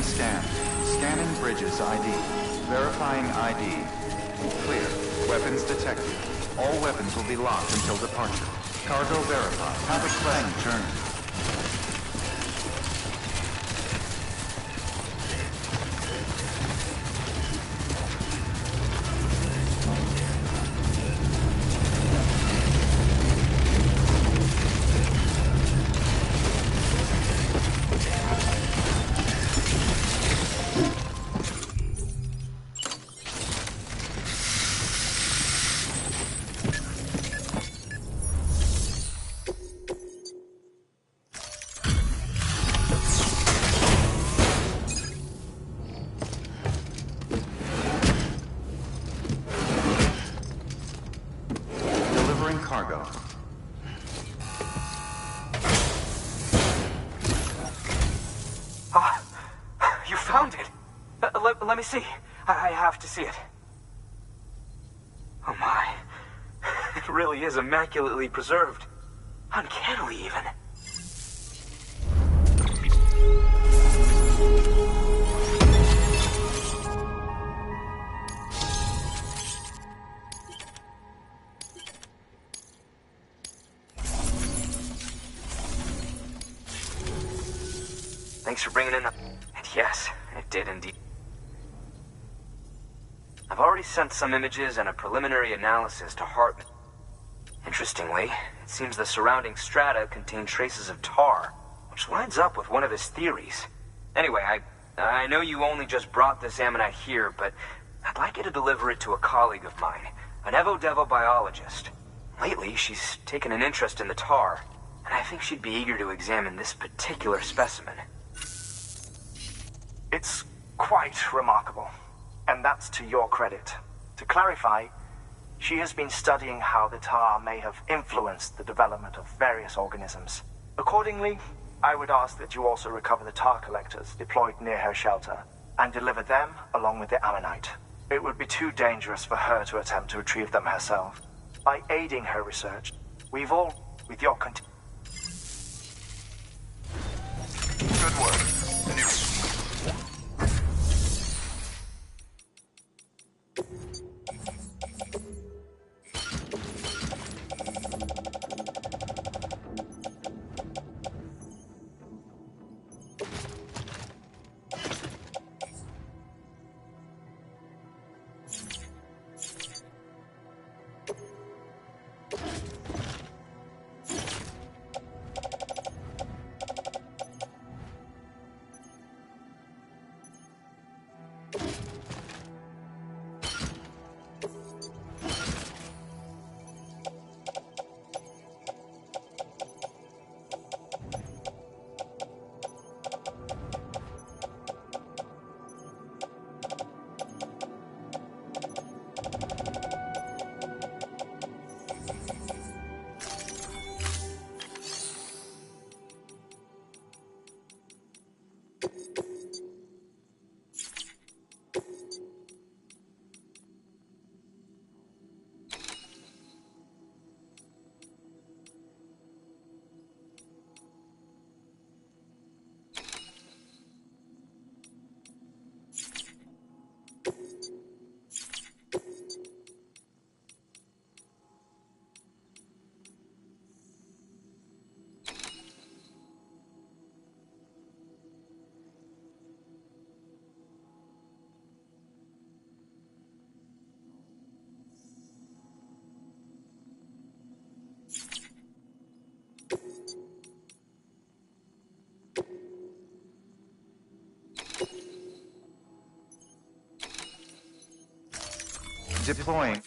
scan. Scanning bridges ID. Verifying ID. Clear. Weapons detected. All weapons will be locked until departure. Cargo verified. Have a pleasant journey. Cargo. Ah, you found it. Let me see. I have to see it. Oh my. It really is immaculately preserved. Uncannily even. Thanks for bringing in the... And yes, it did indeed. I've already sent some images and a preliminary analysis to Hartman. Interestingly, it seems the surrounding strata contain traces of tar, which lines up with one of his theories. Anyway, I know you only just brought this ammonite here, but I'd like you to deliver it to a colleague of mine, an Evo-Devo biologist. Lately, she's taken an interest in the tar, and I think she'd be eager to examine this particular specimen. It's quite remarkable, and that's to your credit. To clarify, she has been studying how the tar may have influenced the development of various organisms. Accordingly, I would ask that you also recover the tar collectors deployed near her shelter and deliver them along with the ammonite. It would be too dangerous for her to attempt to retrieve them herself. By aiding her research, we've all, with your Good work. Deploying.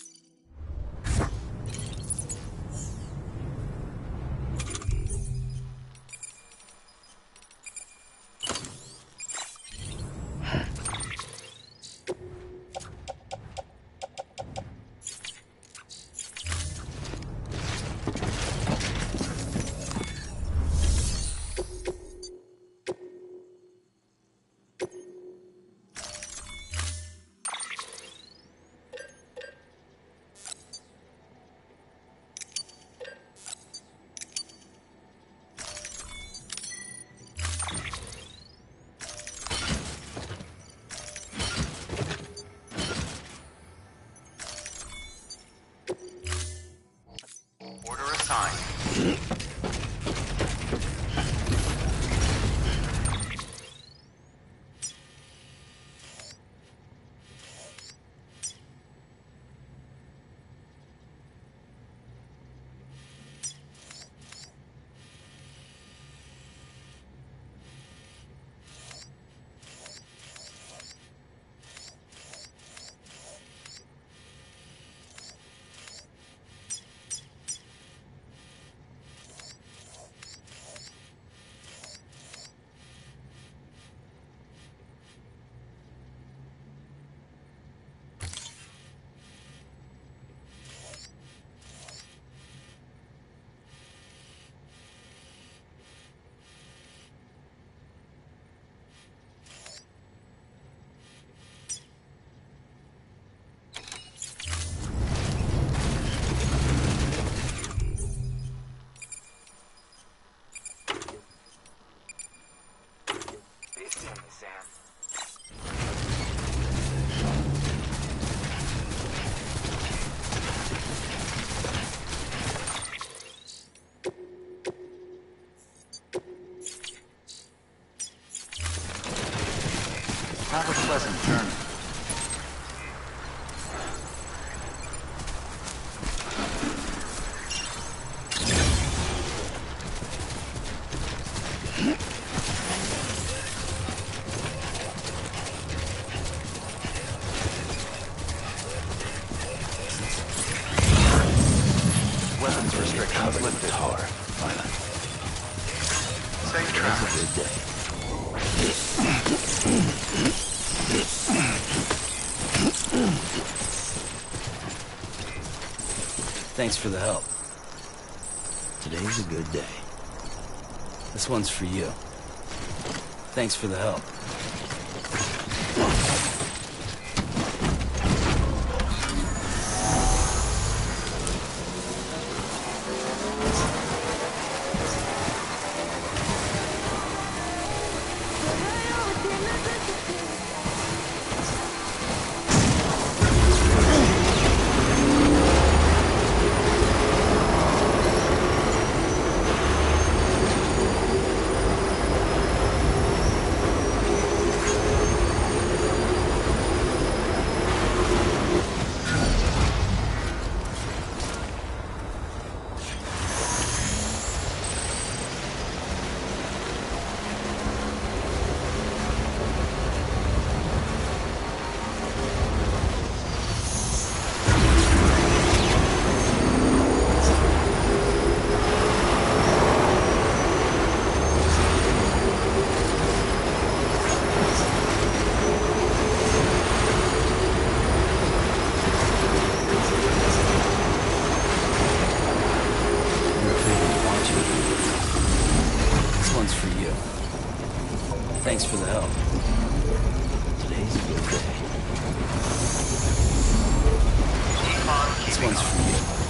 pleasant journey. Weapons restrictions lifted. Tar. Finally. Safe Today's travels. a good day. Thanks for the help. Today's a good day. This one's for you. Thanks for the help. This one's for you. Thanks for the help. Today's a good day. This one's for you.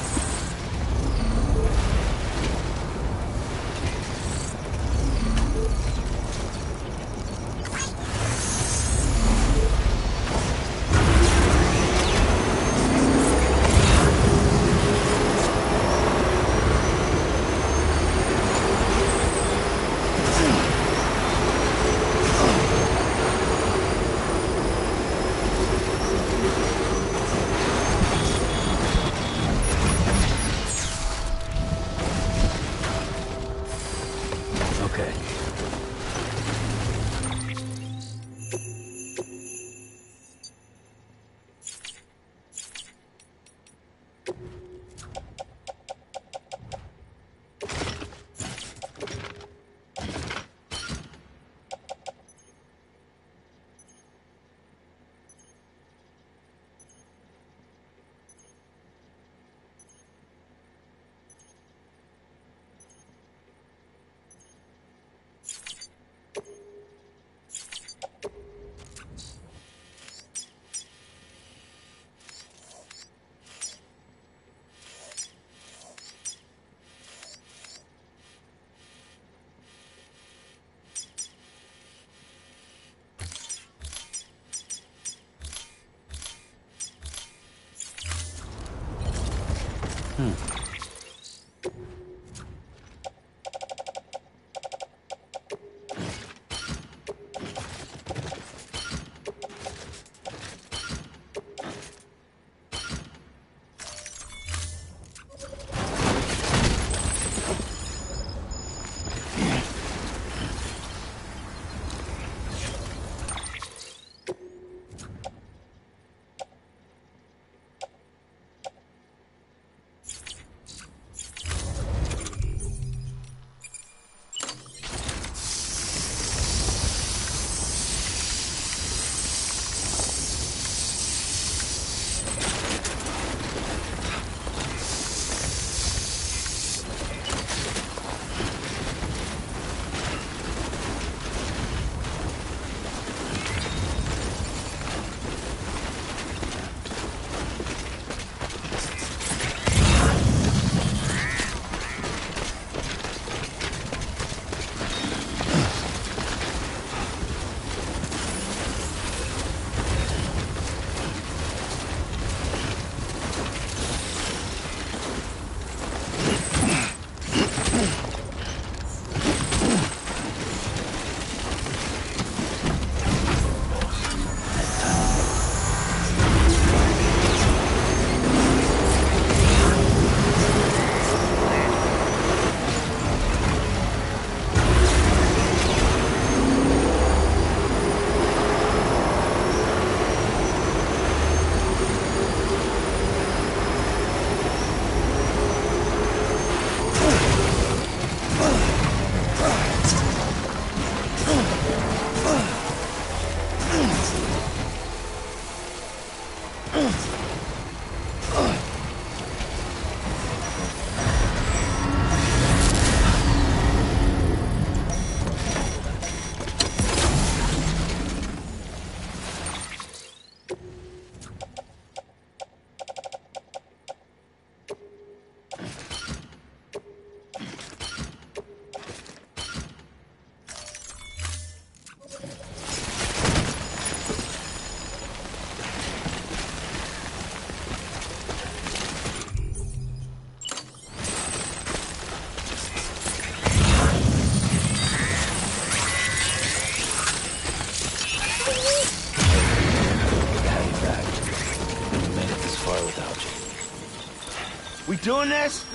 doing this?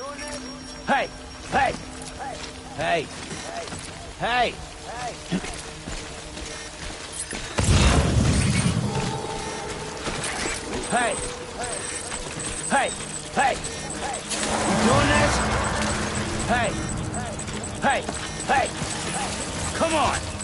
Hey! Hey! Hey! Hey! Hey! Hey! Hey! You doing this? Hey! Hey! Hey! Come on!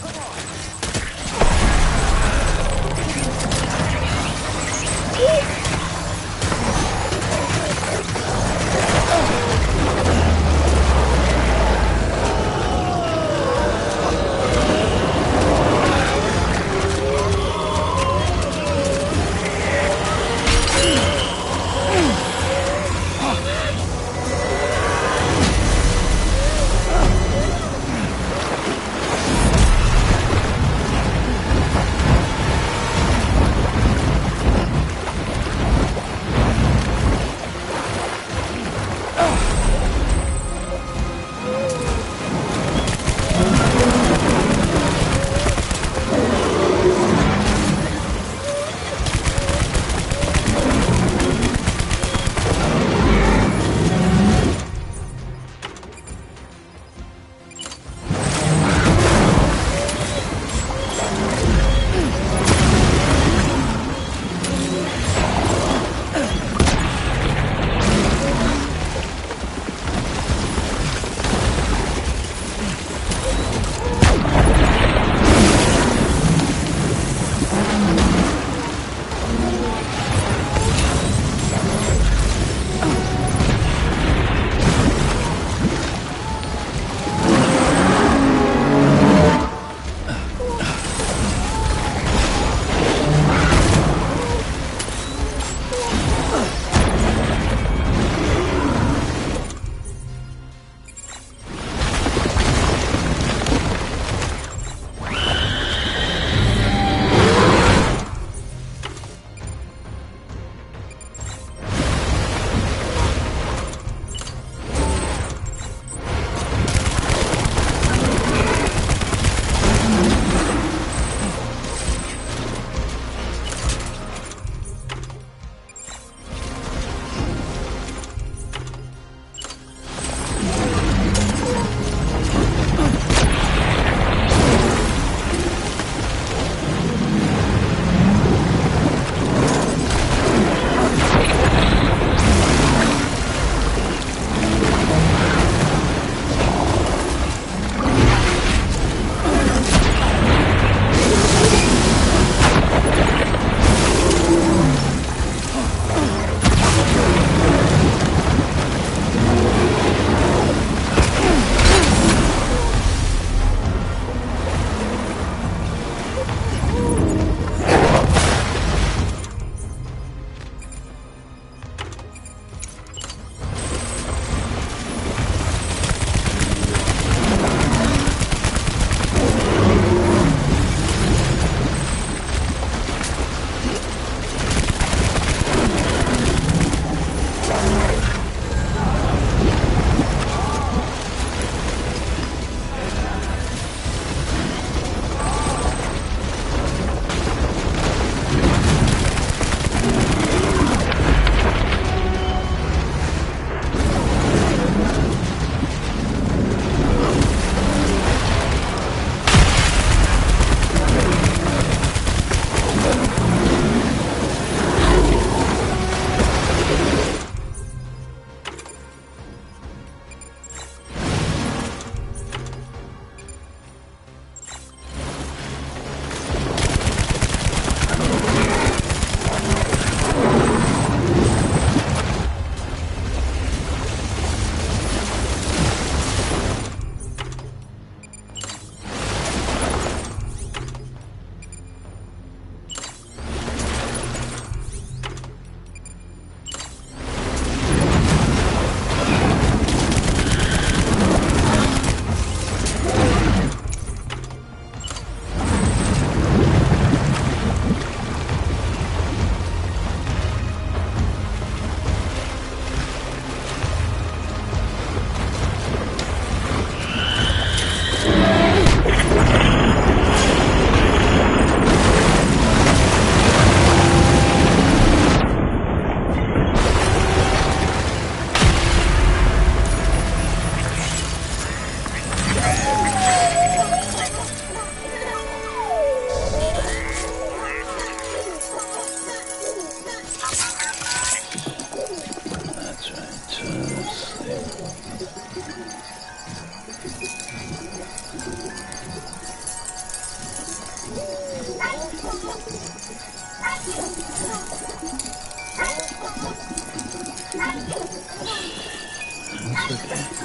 okay.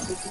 It's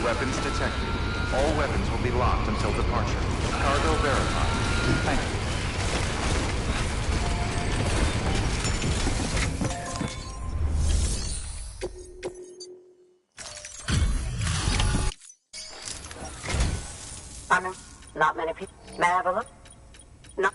Weapons detected. All weapons will be locked until departure. Cargo verified. Thank you. Not many people. May I have a look? No.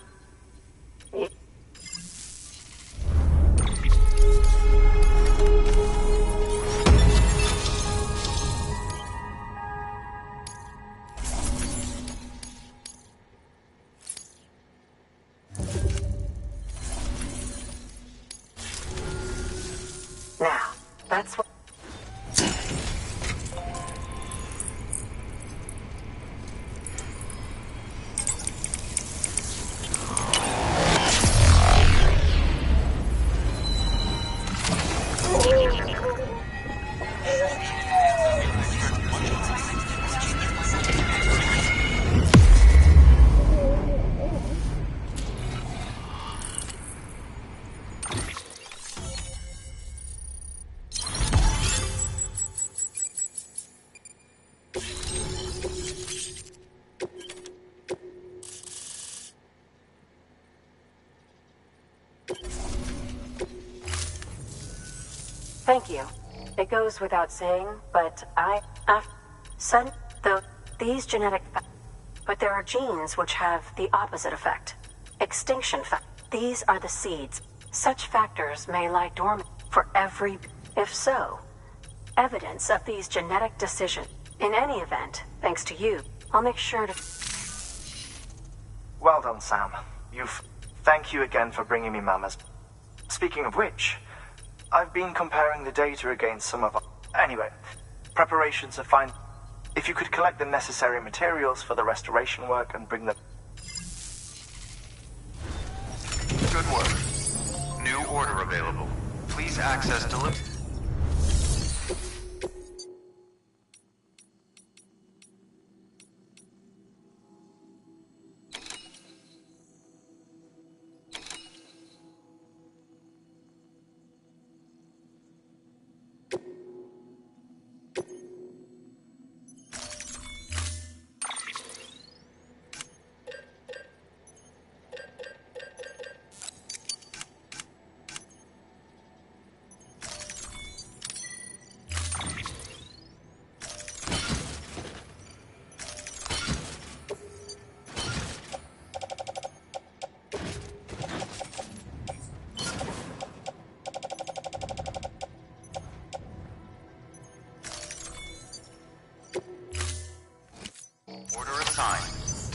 Now, that's what... Thank you. It goes without saying, but these genetic but there are genes which have the opposite effect. Extinction These are the seeds. Such factors may lie dormant for every... If so, evidence of these genetic decisions. In any event, thanks to you, I'll make sure to... Well done, Sam. Thank you again for bringing me Mama's... Speaking of which, I've been comparing the data against some of... Anyway, preparations are fine. If you could collect the necessary materials for the restoration work and bring them... Good work. New order available. Please access delivery.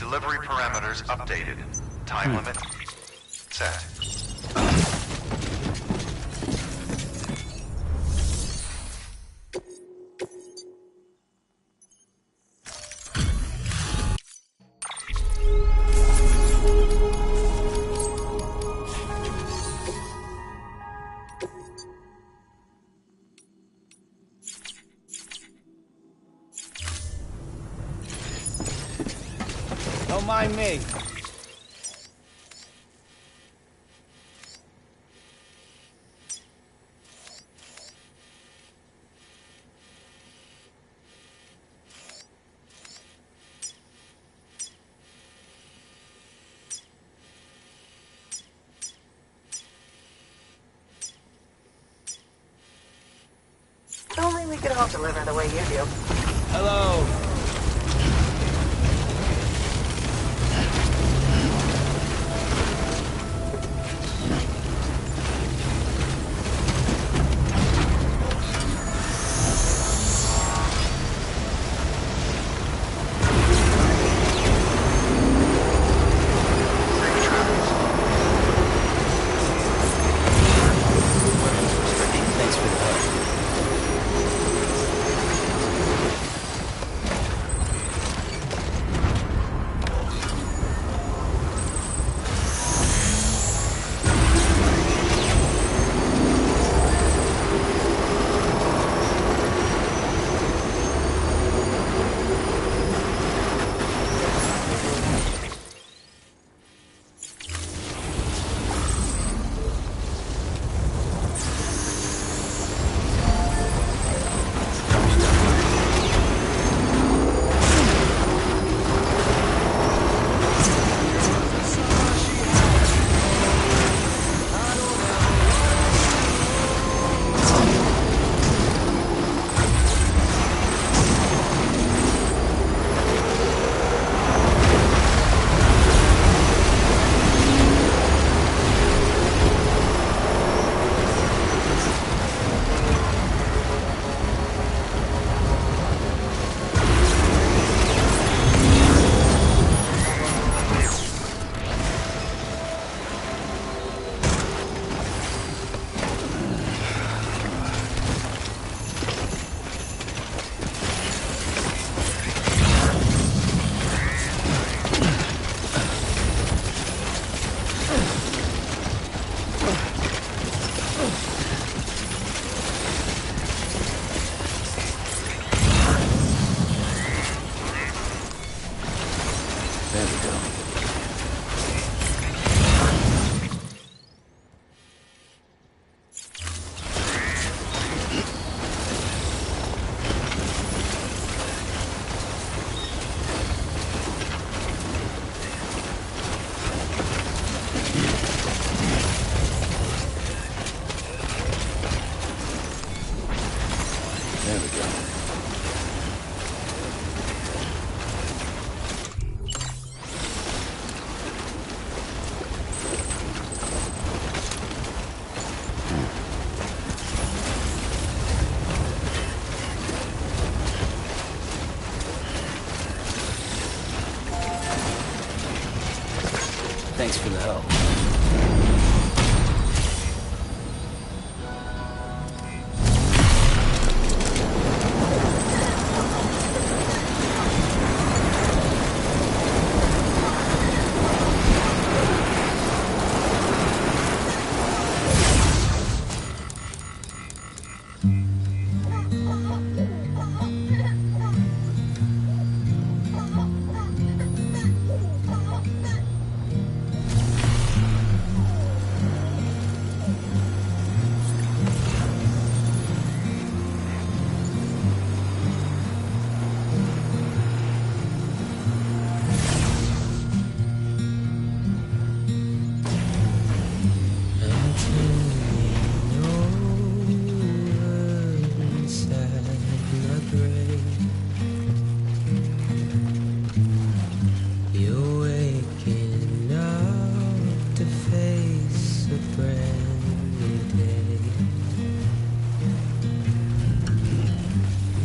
Delivery parameters updated. Time limit set. Don't mind me. If only we could all deliver the way you do. Hello. Thanks for the help. There we go. There we go. Thanks for the help.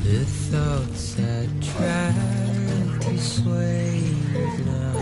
The thoughts I tried to sway now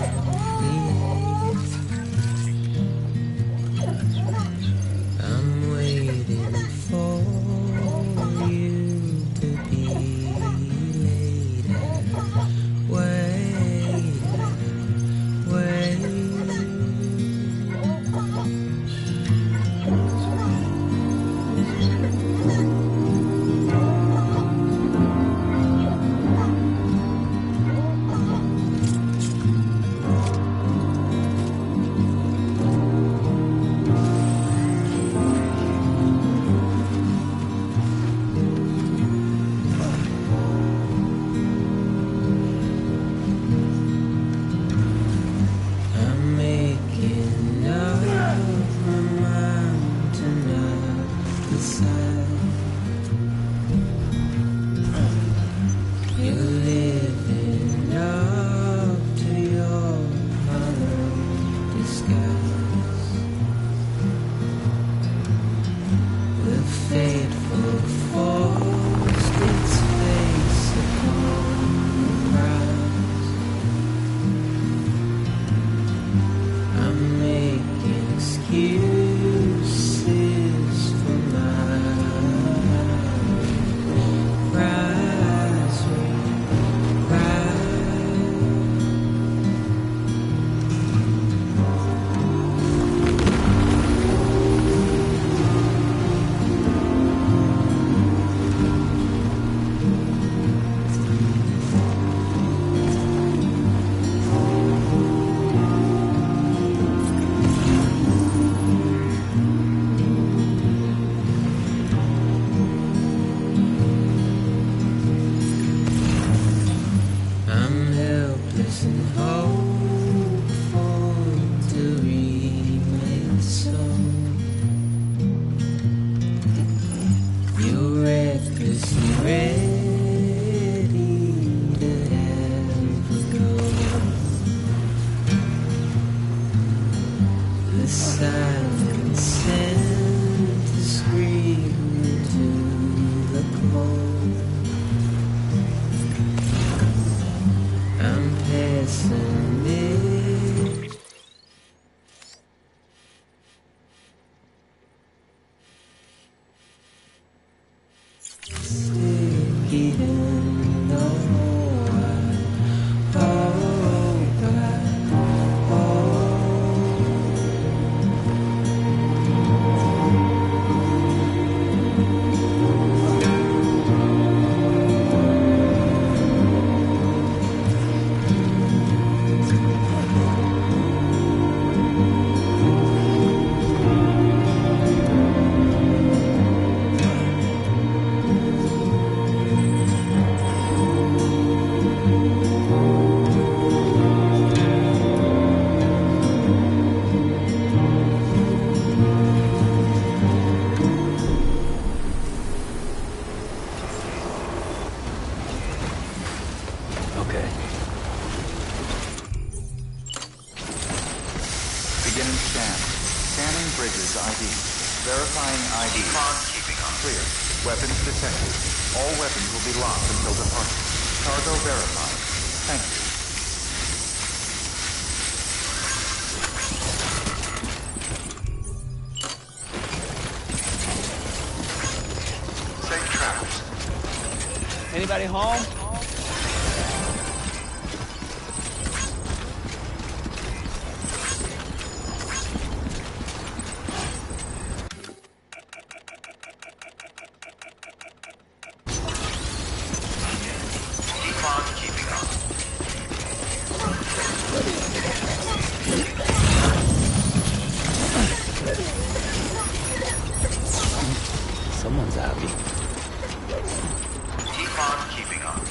and hopeful to remain so. You're recklessly ready to have a go. The silence sent to scream into the cold. I'm pessimistic. Even though I hope Okay. Beginning scan. Scanning bridges ID. Verifying ID. Keeping up. Clear. Weapons detected. All weapons will be locked until departure. Cargo verified. Thank you. Safe travels. Anybody home? Keep on keeping up. Someone's happy. Keep on keeping up.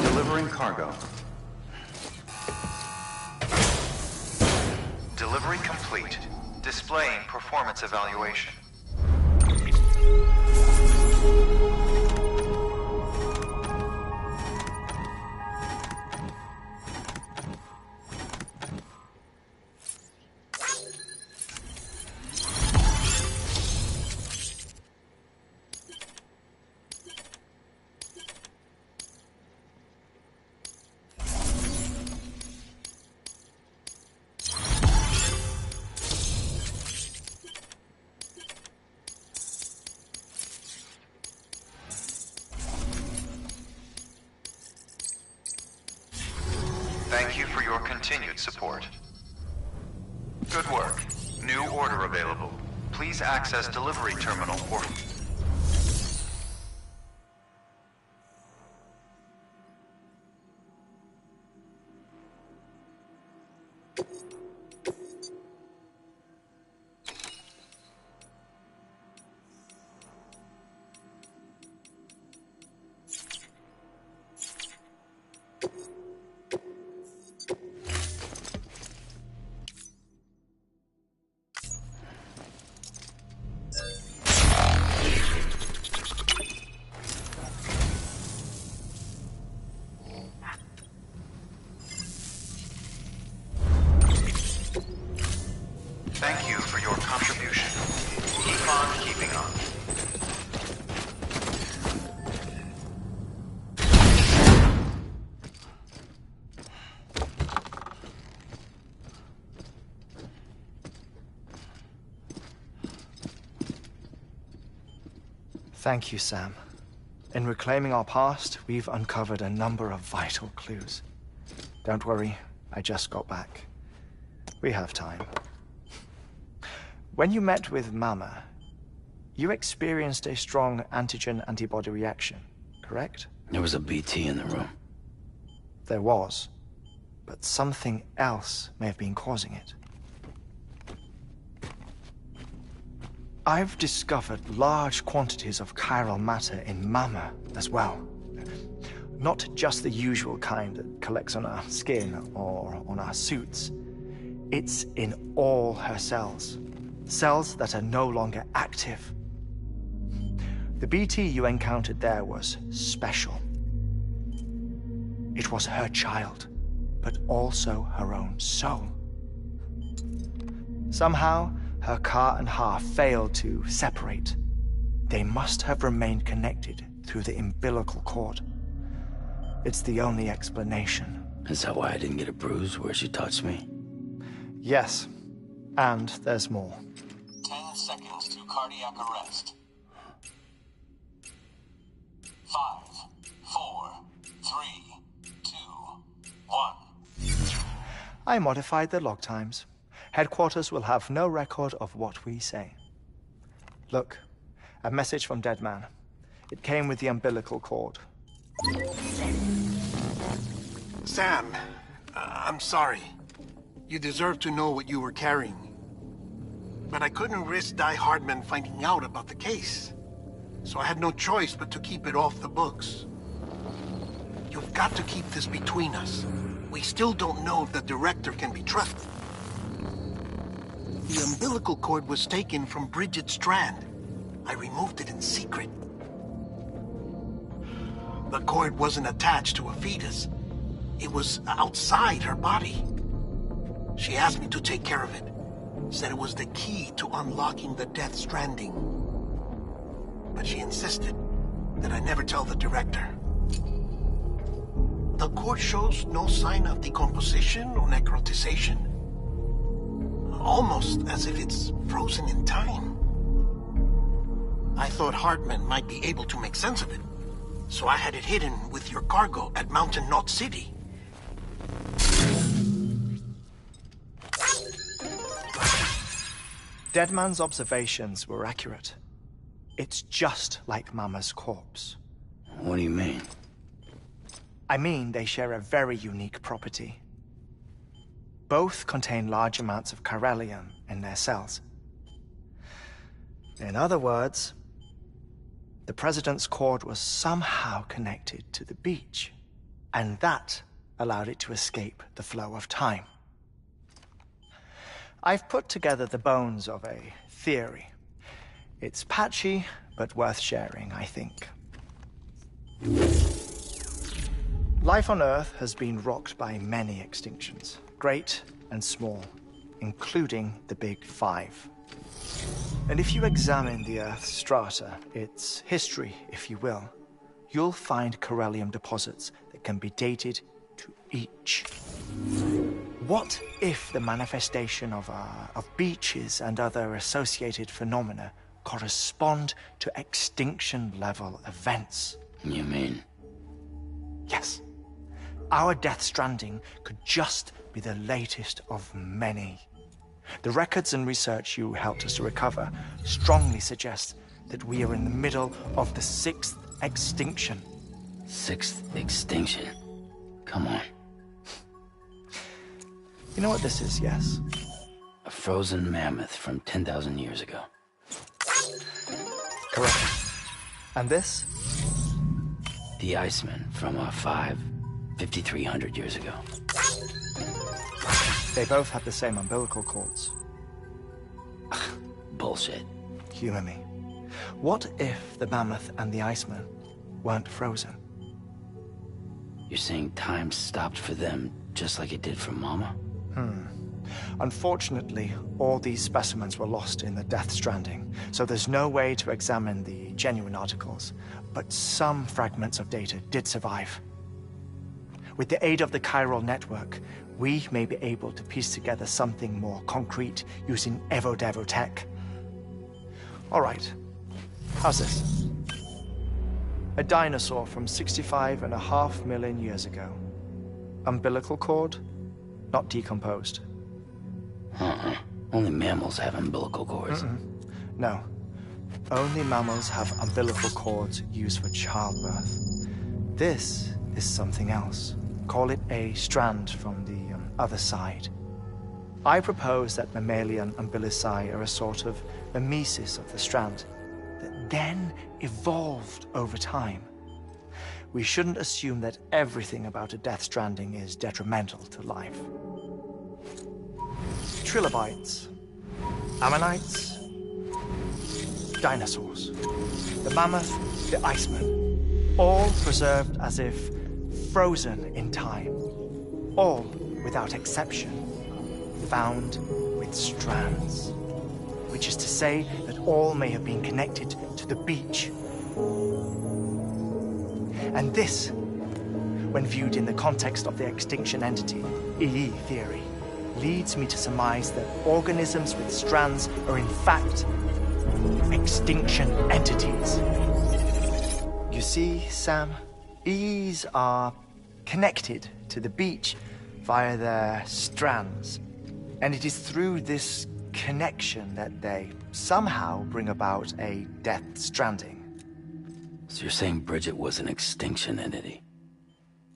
Delivering cargo. Delivery complete. Displaying performance evaluation. Thank you for your continued support. Good work. New order available. Please access delivery terminal or... Thank you, Sam. In reclaiming our past, we've uncovered a number of vital clues. Don't worry, I just got back. We have time. When you met with Mama, you experienced a strong antigen-antibody reaction, correct? There was a BT in the room. There was, but something else may have been causing it. I've discovered large quantities of chiral matter in Mama as well. Not just the usual kind that collects on our skin or on our suits. It's in all her cells. Cells that are no longer active. The BT you encountered there was special. It was her child, but also her own soul. Somehow, her Ka and Ha failed to separate. They must have remained connected through the umbilical cord. It's the only explanation. Is that why I didn't get a bruise where she touched me? Yes, and there's more. 10 seconds to cardiac arrest. 5, 4, 3, 2, 1. I modified the log times. Headquarters will have no record of what we say. Look, a message from Dead Man. It came with the umbilical cord. Sam, I'm sorry. You deserve to know what you were carrying. But I couldn't risk Die Hardman finding out about the case. So I had no choice but to keep it off the books. You've got to keep this between us. We still don't know if the director can be trusted. The umbilical cord was taken from Bridget Strand. I removed it in secret. The cord wasn't attached to a fetus. It was outside her body. She asked me to take care of it. Said it was the key to unlocking the Death Stranding. But she insisted that I never tell the director. The cord shows no sign of decomposition or necrotization. Almost as if it's frozen in time. I thought Hartman might be able to make sense of it, so I had it hidden with your cargo at Mountain Knot City. Deadman's observations were accurate. It's just like Mama's corpse. What do you mean? I mean they share a very unique property. Both contain large amounts of chiralium in their cells. In other words, the President's cord was somehow connected to the beach, and that allowed it to escape the flow of time. I've put together the bones of a theory. It's patchy, but worth sharing, I think. Life on Earth has been rocked by many extinctions, great and small, including the Big Five. And if you examine the Earth's strata, its history, if you will, you'll find chiralium deposits that can be dated to each. What if the manifestation of beaches and other associated phenomena correspond to extinction-level events? You mean? Yes. Our Death Stranding could just be the latest of many. The records and research you helped us to recover strongly suggest that we are in the middle of the 6th extinction. 6th extinction? Come on. You know what this is, yes? A frozen mammoth from 10,000 years ago. Correct. And this? The Iceman from 5,300 years ago. They both have the same umbilical cords. Bullshit. Humor me. What if the mammoth and the Iceman weren't frozen? You're saying time stopped for them just like it did for Mama? Unfortunately, all these specimens were lost in the Death Stranding, so there's no way to examine the genuine articles, but some fragments of data did survive. With the aid of the chiral network, we may be able to piece together something more concrete using Evo Devo tech. All right, how's this? A dinosaur from 65.5 million years ago. Umbilical cord, not decomposed. Only mammals have umbilical cords. No. Only mammals have umbilical cords used for childbirth. This is something else. Call it a strand from the other side. I propose that mammalian umbilici are a sort of mimesis of the strand that then evolved over time. We shouldn't assume that everything about a death stranding is detrimental to life. Trilobites, ammonites, dinosaurs, the mammoth, the iceman, all preserved as if frozen in time, all without exception found with strands, which is to say that all may have been connected to the beach. And this, when viewed in the context of the extinction entity, EE theory, leads me to surmise that organisms with strands are in fact extinction entities. You see, Sam, EEs are connected to the beach via their strands, and it is through this connection that they somehow bring about a death stranding. So you're saying Bridget was an extinction entity?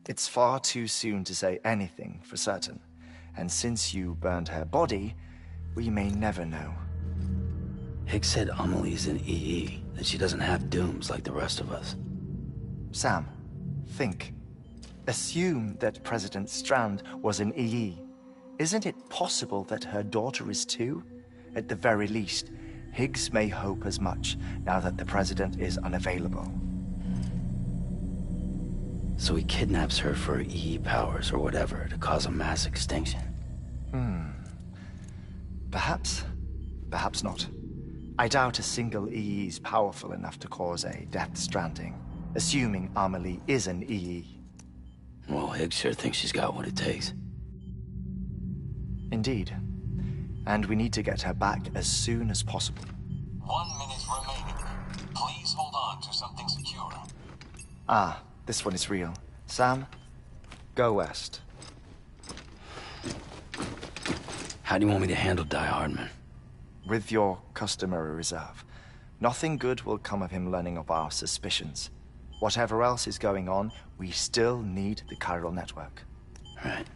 It's far too soon to say anything for certain. And since you burned her body, we may never know. Higgs said Amelie's an EE, that she doesn't have dooms like the rest of us. Sam, think. Assume that President Strand was an EE. Isn't it possible that her daughter is too? At the very least, Higgs may hope as much now that the President is unavailable. So he kidnaps her for EE powers or whatever to cause a mass extinction. Perhaps. Perhaps not. I doubt a single EE is powerful enough to cause a death stranding, assuming Amelie is an EE. Well, Higgs sure thinks she's got what it takes. Indeed. And we need to get her back as soon as possible. 1 minute remaining. Please hold on to something secure. Ah, this one is real. Sam, go west. How do you want me to handle Die Hardman? With your customary reserve. Nothing good will come of him learning of our suspicions. Whatever else is going on, we still need the chiral network. Right.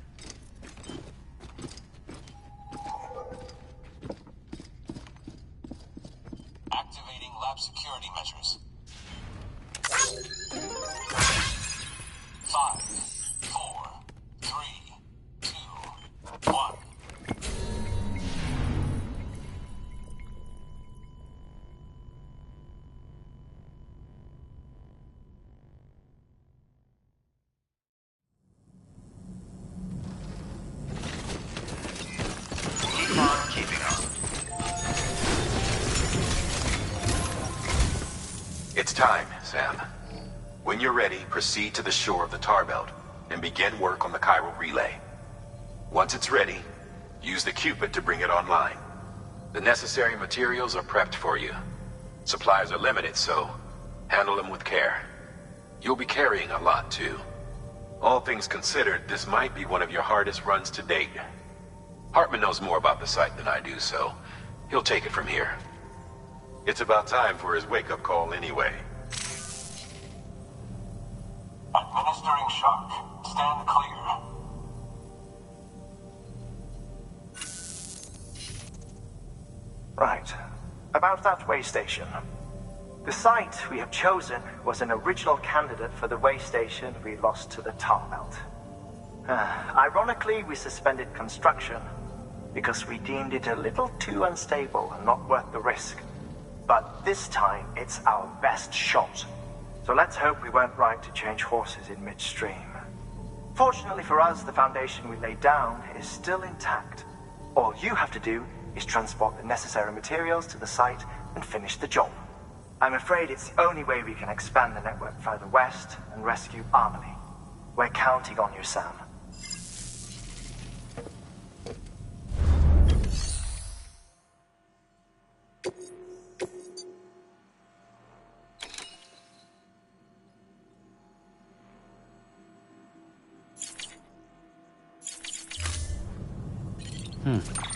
Activating lab security measures. 5, 4, 3, 2, 1. Keep on keeping on. It's time, Sam. When you're ready, proceed to the shore of the tar belt and begin work on the chiral relay. Once it's ready, use the Cupid to bring it online. The necessary materials are prepped for you. Supplies are limited, so handle them with care. You'll be carrying a lot, too. All things considered, this might be one of your hardest runs to date. Hartman knows more about the site than I do, so he'll take it from here. It's about time for his wake-up call anyway. Administering shock. Stand clear. Right. About that way station. The site we have chosen was an original candidate for the way station we lost to the tar belt. Ironically, we suspended construction because we deemed it a little too unstable and not worth the risk. But this time, it's our best shot. So let's hope we weren't right to change horses in midstream. Fortunately for us, the foundation we laid down is still intact. All you have to do is transport the necessary materials to the site and finish the job. I'm afraid it's the only way we can expand the network further west and rescue Amelie. We're counting on you, Sam. Hmm.